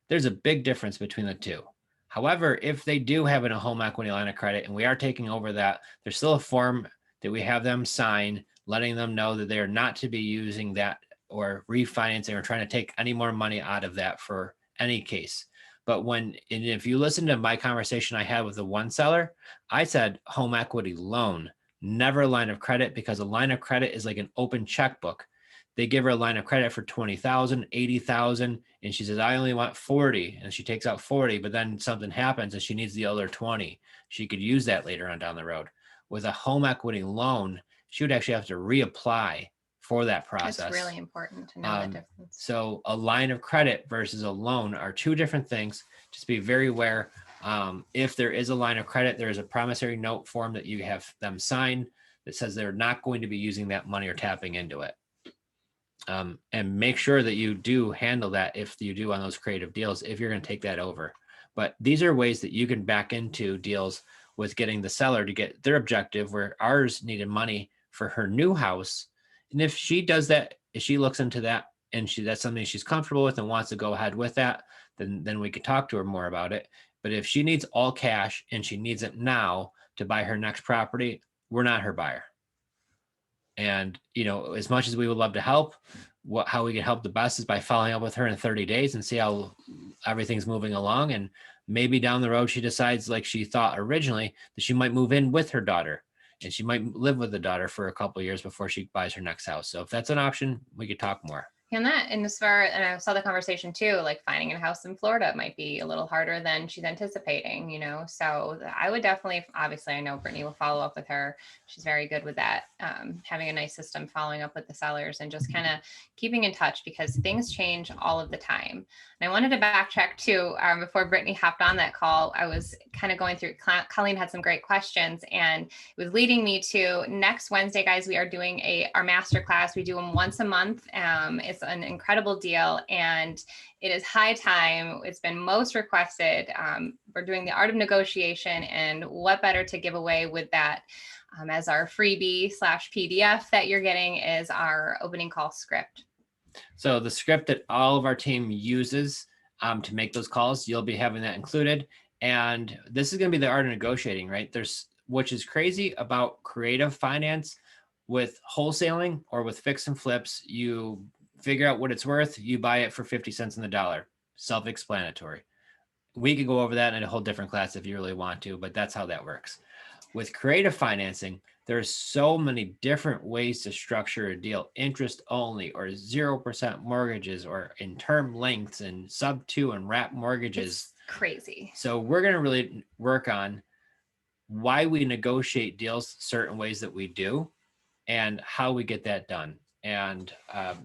There's a big difference between the two. However, if they do have a home equity line of credit and we are taking over that, there's still a form that we have them sign, letting them know that they are not to be using that or refinancing or trying to take any more money out of that for any case. But if you listen to my conversation I had with the one seller, I said home equity loan, never a line of credit, because a line of credit is like an open checkbook. They give her a line of credit for $20,000, $80,000, and she says, I only want 40, and she takes out 40, but then something happens and she needs the other 20. She could use that later on down the road. With a home equity loan, she would actually have to reapply for that process. It's really important to know the difference. So a line of credit versus a loan are two different things. Just be very aware. If there is a line of credit, there is a promissory note form that you have them sign that says they're not going to be using that money or tapping into it. And make sure that you do handle that if you do on those creative deals, if you're going to take that over. But these are ways that you can back into deals with getting the seller to get their objective, where ours needed money for her new house. And if she does that, if she looks into that and that's something she's comfortable with and wants to go ahead with that, then we could talk to her more about it. But if she needs all cash and she needs it now to buy her next property, we're not her buyer. And, as much as we would love to help, how we can help the best is by following up with her in 30 days and see how everything's moving along. And maybe down the road, she decides, like she thought originally, that she might move in with her daughter. And she might live with the daughter for a couple of years before she buys her next house. So if that's an option, we could talk more. And I saw the conversation too, like finding a house in Florida might be a little harder than she's anticipating, so I would definitely, obviously I know Brittany will follow up with her. She's very good with that. Having a nice system, following up with the sellers and just kind of keeping in touch, because things change all of the time. And I wanted to backtrack too, before Brittany hopped on that call, I was kind of going through, Colleen had some great questions, and it was leading me to next Wednesday, guys, we are doing our masterclass. We do them once a month. It's an incredible deal, and it is high time. It's been most requested. We're doing the art of negotiation, and what better to give away with that as our freebie/PDF that you're getting is our opening call script. So the script that all of our team uses to make those calls, you'll be having that included. And this is going to be the art of negotiating, right? Which is crazy about creative finance with wholesaling or with fix and flips. You figure out what it's worth. You buy it for 50 cents on the dollar. Self-explanatory. We could go over that in a whole different class if you really want to, but that's how that works. With creative financing, there's so many different ways to structure a deal: interest only, or 0% mortgages, or in term lengths, and sub 2 and wrap mortgages. It's crazy. So we're going to really work on why we negotiate deals certain ways that we do and how we get that done. And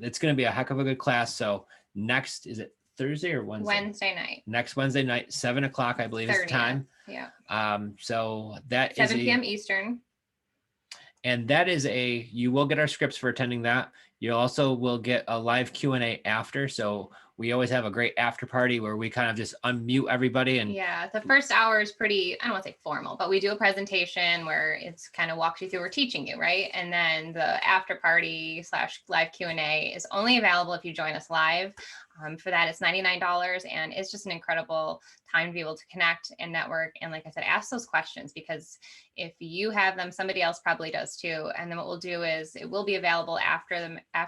it's going to be a heck of a good class. So next, is it Thursday or Wednesday? Wednesday night. Next Wednesday night, 7:00, I believe is the time. Yeah. So that 7 is p.m. Eastern. And that is you will get our scripts for attending that. You also will get a live Q&A after. So we always have a great after party where we kind of just unmute everybody. And yeah, the first hour is pretty, I don't want to say formal, but we do a presentation where it's kind of walks you through, we're teaching you, right? And then the after party / live Q&A is only available if you join us live. For that, it's $99, and it's just an incredible time to be able to connect and network. And like I said, ask those questions, because if you have them, somebody else probably does too. And then what we'll do is it will be available after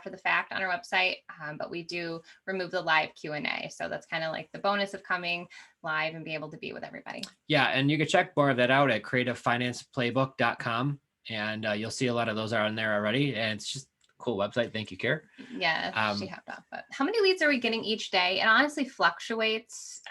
the fact on our website, but we do remove the live Q&A. So that's kind of like the bonus of coming live and be able to be with everybody. Yeah, and you can check more of that out at creativefinanceplaybook.com, and you'll see a lot of those are on there already. And it's just cool website. Thank you, Kara. Yeah, she hopped off. But how many leads are we getting each day? It honestly fluctuates.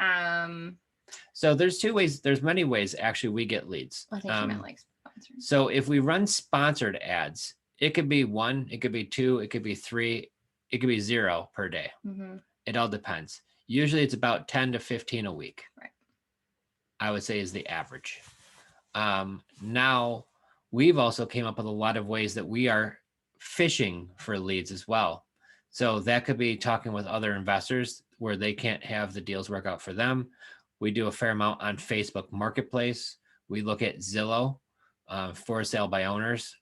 So there's two ways. There's many ways actually we get leads. I think she meant like sponsored. So if we run sponsored ads, it could be 1, it could be 2, it could be 3, it could be 0 per day. Mm-hmm. It all depends. Usually it's about 10 to 15 a week. Right. I would say is the average. Now we've also came up with a lot of ways that we are fishing for leads as well. So that could be talking with other investors where they can't have the deals work out for them. We do a fair amount on Facebook Marketplace. We look at Zillow for sale by owners.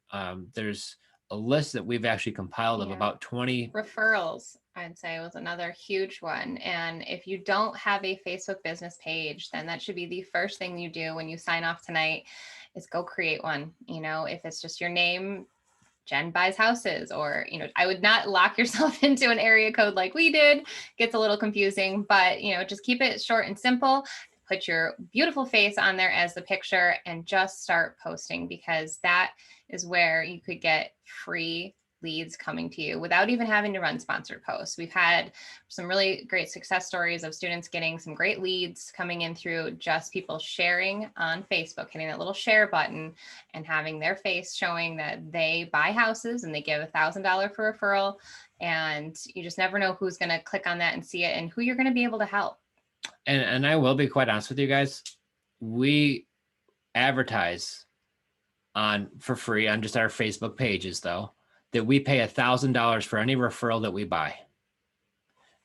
There's a list that we've actually compiled of about 20 referrals. I'd say was another huge one. And if you don't have a Facebook business page, then that should be the first thing you do when you sign off tonight is go create one. You know, if it's just your name, Jenn buys houses, or, you know, I would not lock yourself into an area code like we did. Gets a little confusing, but, you know, just keep it short and simple. Put your beautiful face on there as the picture and just start posting, because that is where you could get free leads coming to you without even having to run sponsored posts. We've had some really great success stories of students getting some great leads coming in through just people sharing on Facebook, hitting that little share button and having their face showing that they buy houses, and they give $1,000 for referral. And you just never know who's going to click on that and see it and who you're going to be able to help. And I will be quite honest with you guys. We advertise for free on just our Facebook pages, though, that we pay $1,000 for any referral that we buy.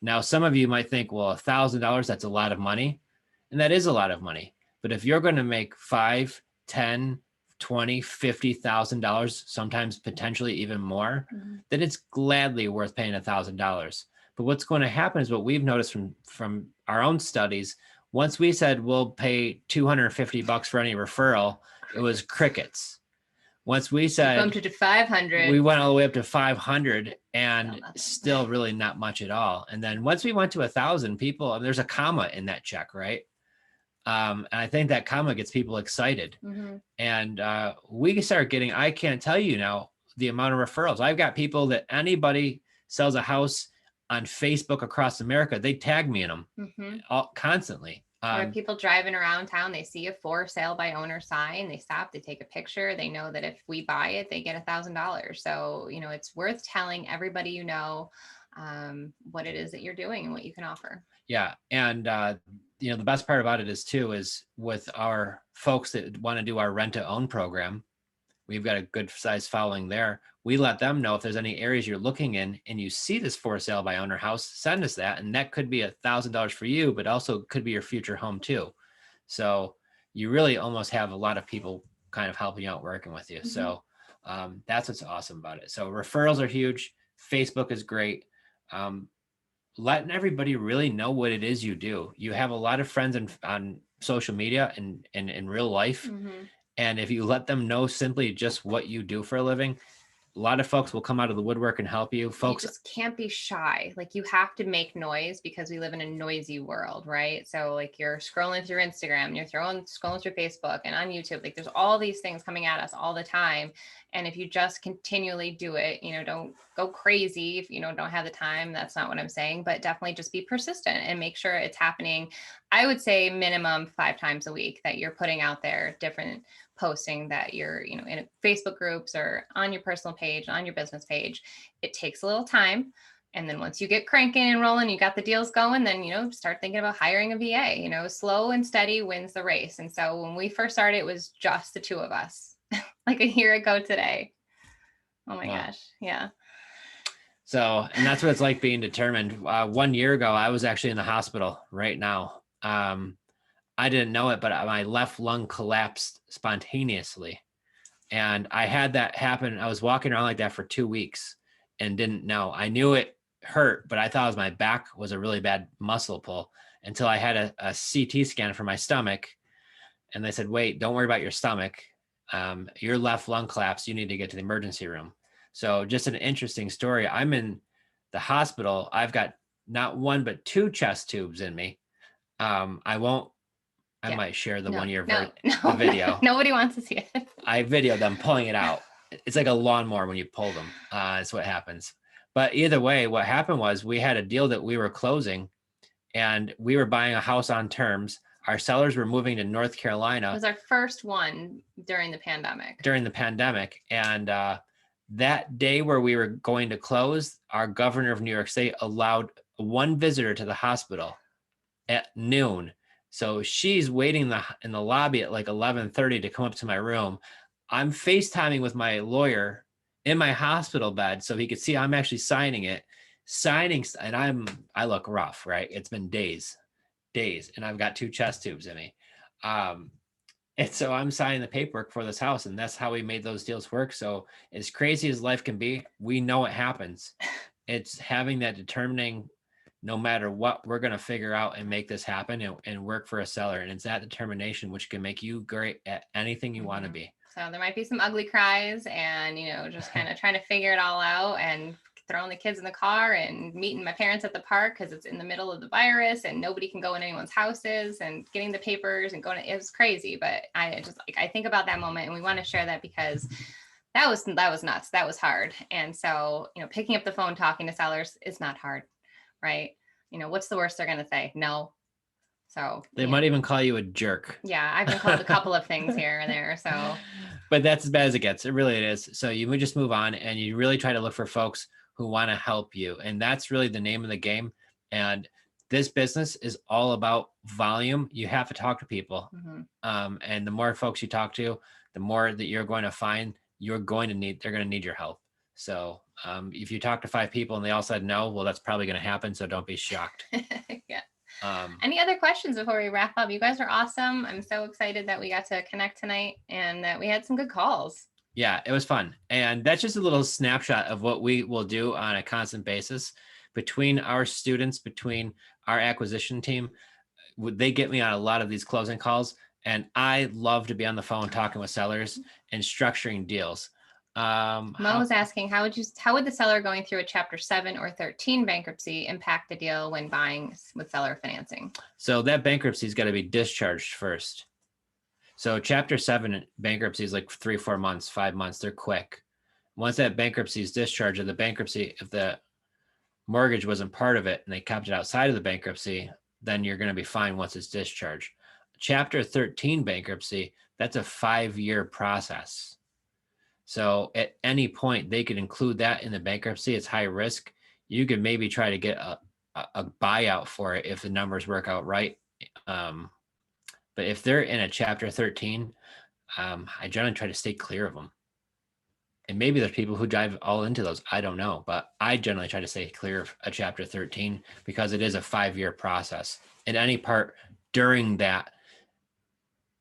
Now, some of you might think, well, $1,000, that's a lot of money. And that is a lot of money. But if you're going to make $5, $10, $20, $50,000, sometimes potentially even more, then it's gladly worth paying $1,000. But what's going to happen is what we've noticed from our own studies. Once we said we'll pay $250 for any referral, it was crickets. Once we said bumped it to 500, we went all the way up to 500, and still really not much at all. And then once we went to 1,000 people, there's a comma in that check, right? And I think that comma gets people excited. And we start getting, I can't tell you now the amount of referrals. I've got people that anybody sells a house on Facebook across America, they tag me in them constantly. Or people driving around town, they see a for sale by owner sign, they stop, they take a picture, they know that if we buy it, they get $1,000. So, you know, it's worth telling everybody, you know, what it is that you're doing and what you can offer. Yeah. And, you know, the best part about it is with our folks that want to do our rent to own program, we've got a good size following there. We let them know if there's any areas you're looking in and you see this for sale by owner house, send us that. And that could be $1,000 for you, but also could be your future home too. So you really almost have a lot of people kind of helping you out, working with you. So that's what's awesome about it. So referrals are huge. Facebook is great. Letting everybody really know what it is you do. You have a lot of friends on social media and in real life. And if you let them know simply just what you do for a living, a lot of folks will come out of the woodwork and help you. Folks you just can't be shy. Like, you have to make noise because we live in a noisy world, right? So like, you're scrolling through Instagram, you're scrolling through Facebook and on YouTube, like there's all these things coming at us all the time. And if you just continually do it, you know, don't go crazy if you don't have the time. That's not what I'm saying, but definitely just be persistent and make sure it's happening. I would say minimum 5 times a week that you're putting out there different posting, that you're, you know, in Facebook groups or on your personal page, on your business page. It takes a little time. And then once you get cranking and rolling, you got the deals going, then, you know, start thinking about hiring a VA. You know, slow and steady wins the race. And so when we first started, it was just the 2 of us, like a year ago today. Oh my Wow. gosh. Yeah. So, and that's what it's like being determined. 1 year ago, I was actually in the hospital right now. I didn't know it, but my left lung collapsed spontaneously. And I had that happen. I was walking around like that for 2 weeks and didn't know. I knew it hurt, but I thought it was my back was a really bad muscle pull until I had a CT scan for my stomach. And they said, wait, don't worry about your stomach. Your left lung collapsed. You need to get to the emergency room. So just an interesting story. I'm in the hospital. I've got not one, but 2 chest tubes in me. I Yeah. might share the No, 1 year no, the video. Nobody wants to see it. I videoed them pulling it out. It's like a lawnmower when you pull them. That's what happens. But either way, what happened was we had a deal that we were closing and we were buying a house on terms. Our sellers were moving to North It Carolina was our first one during the pandemic. And that day where we were going to close, our governor of New York State allowed 1 visitor to the hospital at noon. So she's waiting in the lobby at like 11:30 to come up to my room. I'm FaceTiming with my lawyer in my hospital bed so he could see I'm actually signing, and I look rough, right? It's been days, and I've got 2 chest tubes in me. And so I'm signing the paperwork for this house, and that's how we made those deals work. So as crazy as life can be, we know it happens. It's having that determining, no matter what, we're going to figure out and make this happen and work for a seller. And it's that determination which can make you great at anything you want to be. So there might be some ugly cries and, just kind of trying to figure it all out and throwing the kids in the car and meeting my parents at the park because it's in the middle of the virus and nobody can go in anyone's houses and getting the papers and going. It was crazy, but I think about that moment and we want to share that because that was nuts. That was hard. And so, picking up the phone, talking to sellers is not hard, right? What's the worst they're going to say? No. So they might even call you a jerk. Yeah, I've been called a couple of things here and there. So, but that's as bad as it gets. It really is. So you would just move on and you really try to look for folks who want to help you. And that's really the name of the game. And this business is all about volume. You have to talk to people. Mm-hmm. And the more folks you talk to, the more that you're going to find they're going to need your help. So if you talk to 5 people and they all said no, well, that's probably going to happen. So don't be shocked. Yeah. Any other questions before we wrap up? You guys are awesome. I'm so excited that we got to connect tonight and that we had some good calls. Yeah, it was fun. And that's just a little snapshot of what we will do on a constant basis between our students, between our acquisition team. They get me on a lot of these closing calls, and I love to be on the phone talking with sellers and structuring deals. Mo was asking, how would the seller going through a Chapter 7 or 13 bankruptcy impact the deal when buying with seller financing? So that bankruptcy's got to be discharged first. So Chapter 7 bankruptcy is like 3-4 months, 5 months. They're quick. Once that bankruptcy is discharged, of the bankruptcy, if the mortgage wasn't part of it and they kept it outside of the bankruptcy, then you're going to be fine once it's discharged. Chapter 13 bankruptcy, that's a 5-year process. So at any point, they could include that in the bankruptcy. It's high risk. You could maybe try to get a buyout for it if the numbers work out right. But if they're in a Chapter 13, I generally try to stay clear of them. And maybe there's people who dive all into those. I don't know. But I generally try to stay clear of a Chapter 13 because it is a 5-year process. At any part during that,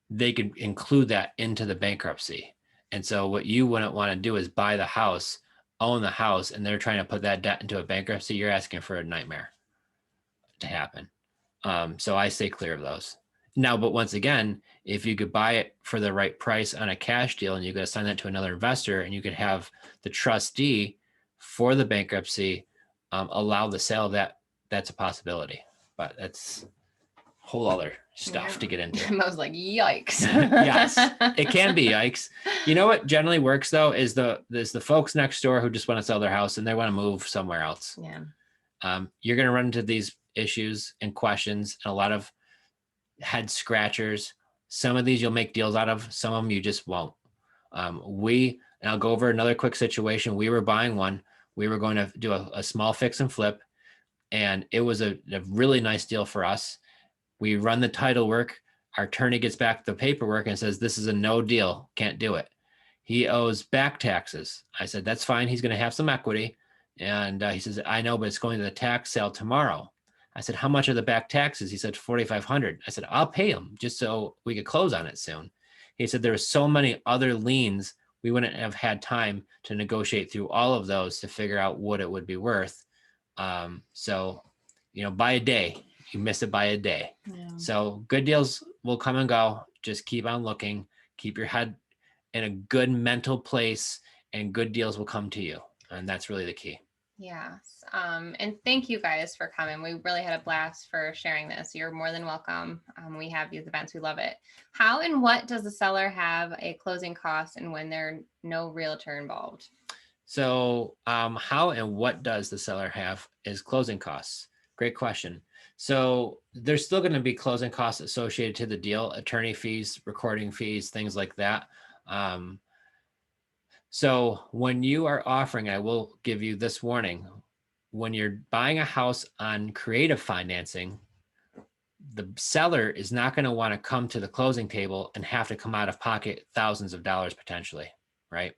they could include that into the bankruptcy. And so what you wouldn't want to do is buy the house, own the house, and they're trying to put that debt into a bankruptcy. You're asking for a nightmare to happen. So I stay clear of those. Now, but once again, if you could buy it for the right price on a cash deal and you could assign that to another investor and you could have the trustee for the bankruptcy allow the sale, that's a possibility. But that's whole other stuff to get into. I was like, yikes. Yes, it can be yikes. You know what generally works though is the folks next door who just want to sell their house and they want to move somewhere else. Yeah. You're going to run into these issues and questions and a lot of head scratchers. Some of these you'll make deals out of, some of them you just won't. And I'll go over another quick situation. We were buying one. We were going to do a small fix and flip, and it was a really nice deal for us. We run the title work. Our attorney gets back the paperwork and says, this is a no deal. Can't do it. he owes back taxes. I said, that's fine. He's going to have some equity. And he says, I know, but it's going to the tax sale tomorrow. I said, how much are the back taxes? He said, $4,500. I said, I'll pay him just so we could close on it soon. He said, there were so many other liens, we wouldn't have had time to negotiate through all of those to figure out what it would be worth. So, by a day, you miss it by a day. Yeah. So good deals will come and go. Just keep on looking, keep your head in a good mental place, and good deals will come to you. And that's really the key. Yes. And thank you guys for coming. We really had a blast for sharing this. You're more than welcome. We have these events. We love it. How and what does the seller have a closing cost and when there are no realtor involved? So how and what does the seller have is closing costs? Great question. So there's still going to be closing costs associated to the deal, attorney fees, recording fees, things like that. So when you are offering, I will give you this warning, when you're buying a house on creative financing, the seller is not going to want to come to the closing table and have to come out of pocket thousands of dollars potentially, right?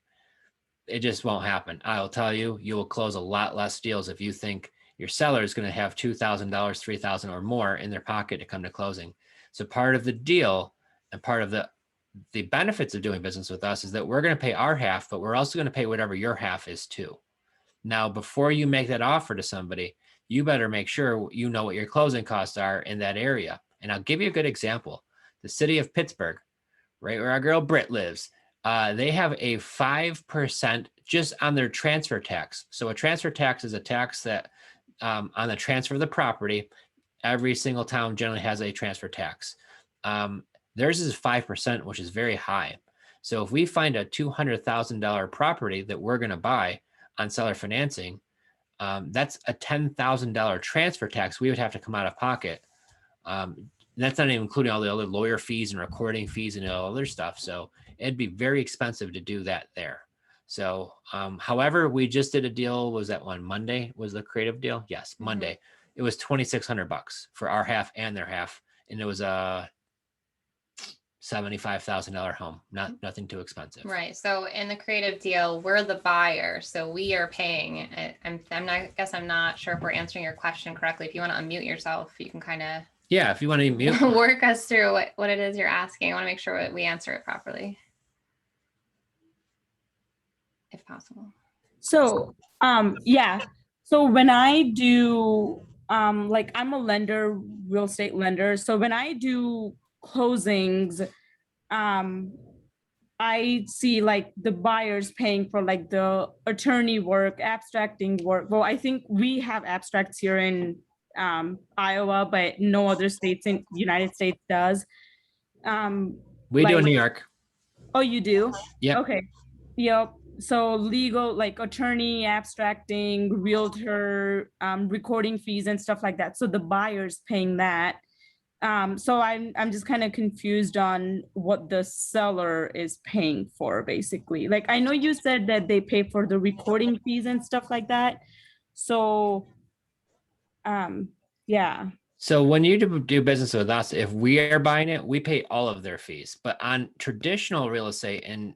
It just won't happen. I'll tell you, you will close a lot less deals if you think your seller is going to have $2,000, $3,000 or more in their pocket to come to closing. So part of the deal and part of the benefits of doing business with us is that we're going to pay our half, but we're also going to pay whatever your half is too. Now, before you make that offer to somebody, you better make sure you know what your closing costs are in that area. And I'll give you a good example. The city of Pittsburgh, right where our girl Britt lives, they have a 5% just on their transfer tax. So a transfer tax is a tax that on the transfer of the property, every single town generally has a transfer tax. Theirs is 5%, which is very high. So if we find a $200,000 property that we're going to buy on seller financing, that's a $10,000 transfer tax we would have to come out of pocket. That's not even including all the other lawyer fees and recording fees and all other stuff. So it'd be very expensive to do that there. So, however, we just did a deal. Was that one Monday? Was the creative deal? Yes, Monday. Mm-hmm. It was $2,600 for our half and their half, and it was a $75,000 home. Nothing too expensive. Right. So in the creative deal, we're the buyer, so we are paying. I'm not sure if we're answering your question correctly. If you want to unmute yourself, you can kind of. Yeah, if you want to mute. Work us through what it is you're asking. I want to make sure we answer it properly, if possible. So, yeah. So when I do, like I'm a lender, real estate lender. So when I do closings, I see like the buyers paying for like the attorney work, abstracting work. Well, I think we have abstracts here in Iowa, but no other states in the United States does. We do in New York. Oh, you do? Yeah. Okay. Yep. So legal, like attorney, abstracting, realtor, recording fees and stuff like that. So the buyer's paying that. So I'm just kind of confused on what the seller is paying for, basically. Like, I know you said that they pay for the recording fees and stuff like that. So, yeah. So when you do business with us, if we are buying it, we pay all of their fees. But on traditional real estate, and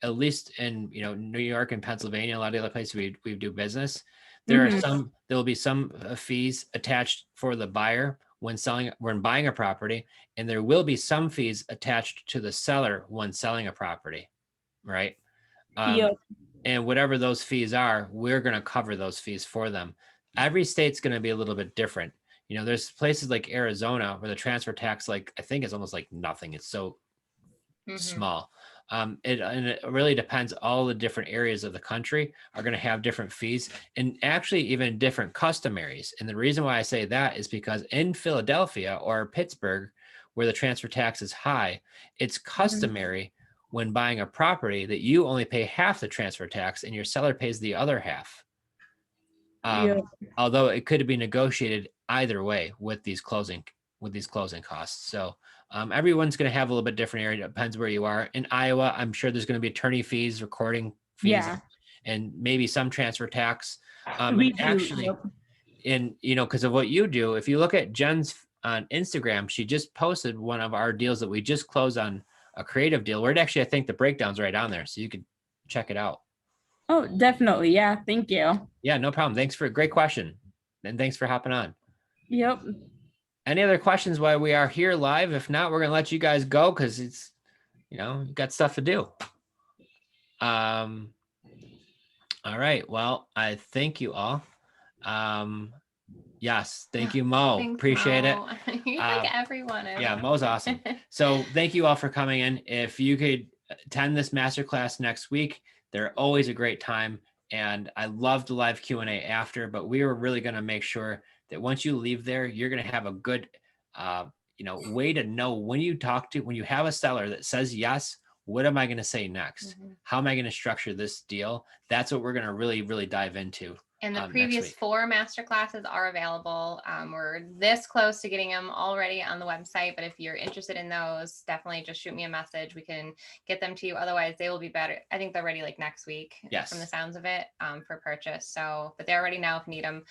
at least in New York and Pennsylvania, a lot of the other places we do business, there will be some fees attached for the buyer when buying a property, and there will be some fees attached to the seller when selling a property, right? And whatever those fees are, we're going to cover those fees for them. Every state's going to be a little bit different. There's places like Arizona where the transfer tax, I think is almost like nothing. It's so small. It really depends. All the different areas of the country are going to have different fees, and actually even different customaries. And the reason why I say that is because in Philadelphia or Pittsburgh, where the transfer tax is high, it's customary when buying a property that you only pay half the transfer tax and your seller pays the other half. Although it could be negotiated either way with these closing costs. So everyone's going to have a little bit different area. It depends where you are. In Iowa, I'm sure there's going to be attorney fees, recording fees, and maybe some transfer tax. Because of what you do, if you look at Jenn's on Instagram, she just posted one of our deals that we just closed on, a creative deal, where it actually, I think the breakdown's right on there. So you could check it out. Oh, definitely. Yeah. Thank you. Yeah, no problem. Thanks for a great question. And thanks for hopping on. Yep. Any other questions while we are here live? If not, we're going to let you guys go because it's, you've got stuff to do. All right. Well, I thank you all. Yes. Thank you, Mo. Thanks, Appreciate Mo. it. You like everyone. Yeah, Mo's awesome. So thank you all for coming in. If you could attend this masterclass next week, they're always a great time. And I love the live Q&A after, but we were really going to make sure that once you leave there, you're going to have a good, way to know when you have a seller that says yes, what am I going to say next? Mhm. How am I going to structure this deal? That's what we're going to really, really dive into. And the next previous week. 4 master classes are available. We're this close to getting them already on the website, but if you're interested in those, definitely just shoot me a message. We can get them to you. Otherwise, they will be better. I think they're ready like next week. Yes. From the sounds of it, for purchase. So, but they're ready now if you need them.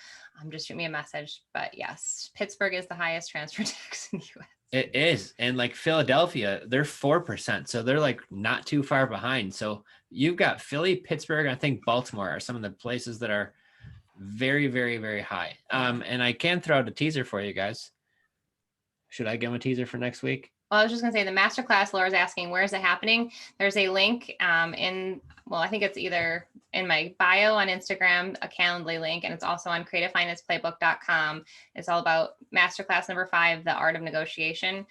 Just shoot me a message. But yes, Pittsburgh is the highest transfer tax in the U.S. It is. And like Philadelphia, they're 4%. So they're like not too far behind. So you've got Philly, Pittsburgh, I think Baltimore are some of the places that are very, very, very high. And I can throw out a teaser for you guys. Should I give them a teaser for next week? Well, I was just going to say the masterclass, Laura's asking, where is it happening? There's a link I think it's either in my bio on Instagram, a Calendly link, and it's also on creativefinanceplaybook.com. It's all about masterclass number 5, the art of negotiation.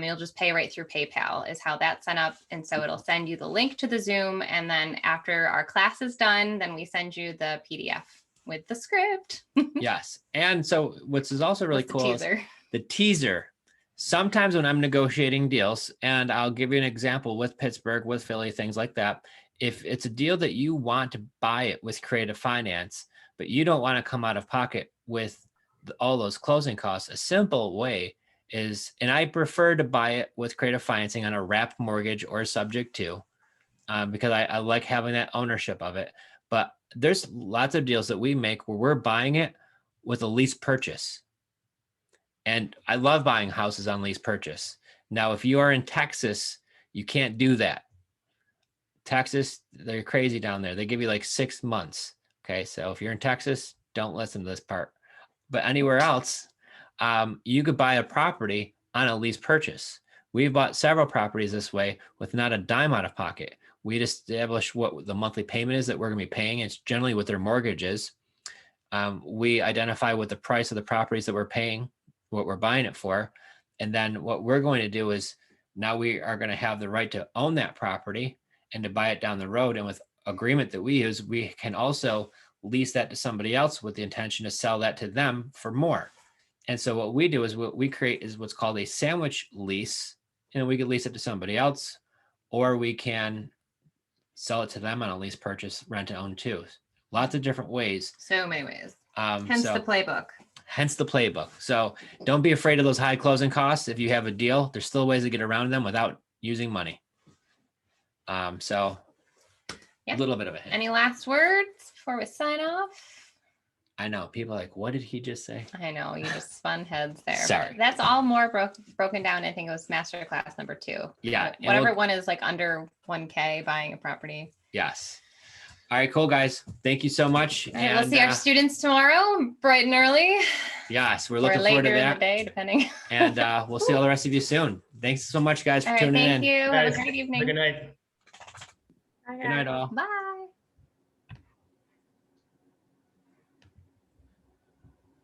You'll just pay right through PayPal is how that's set up. And so it'll send you the link to the Zoom. And then after our class is done, then we send you the PDF with the script. Yes. And so what's is also really What's cool is the teaser. Sometimes when I'm negotiating deals, and I'll give you an example with Pittsburgh, with Philly, things like that. If it's a deal that you want to buy it with Creative Finance, but you don't want to come out of pocket with all those closing costs, a simple way is, and I prefer to buy it with Creative Financing on a wrapped mortgage or subject to, because I like having that ownership of it. But there's lots of deals that we make where we're buying it with a lease purchase. And I love buying houses on lease purchase. Now, if you are in Texas, you can't do that. Texas, they're crazy down there. They give you like 6 months. Okay. So if you're in Texas, don't listen to this part. But anywhere else, you could buy a property on a lease purchase. We've bought several properties this way with not a dime out of pocket. We establish what the monthly payment is that we're going to be paying. It's generally what their mortgage is. We identify what the price of the properties that we're paying, what we're buying it for. And then what we're going to do is now we are going to have the right to own that property and to buy it down the road. And with agreement that we use, we can also lease that to somebody else with the intention to sell that to them for more. And so what we do is what we create is what's called a sandwich lease, and we can lease it to somebody else, or we can sell it to them on a lease purchase, rent to own too. Lots of different ways. So many ways. Hence the playbook. Hence the playbook. So don't be afraid of those high closing costs. If you have a deal, there's still ways to get around them without using money. So Yeah. a little bit of a hint. Any last words before we sign off? I know people are like, what did he just say? I know you just spun heads there. Sorry. But that's all more broken down. I think it was masterclass number 2. Yeah. Whatever one is like under 1K buying a property. Yes. All right, cool guys. Thank you so much. All right, we'll see our students tomorrow, bright and early. Yes, we're Or looking forward to later in that. the day, depending. And we'll see all the rest of you soon. Thanks so much, guys, for All right, tuning in. thank you. Have a great evening. Good night. Good night, all. Bye.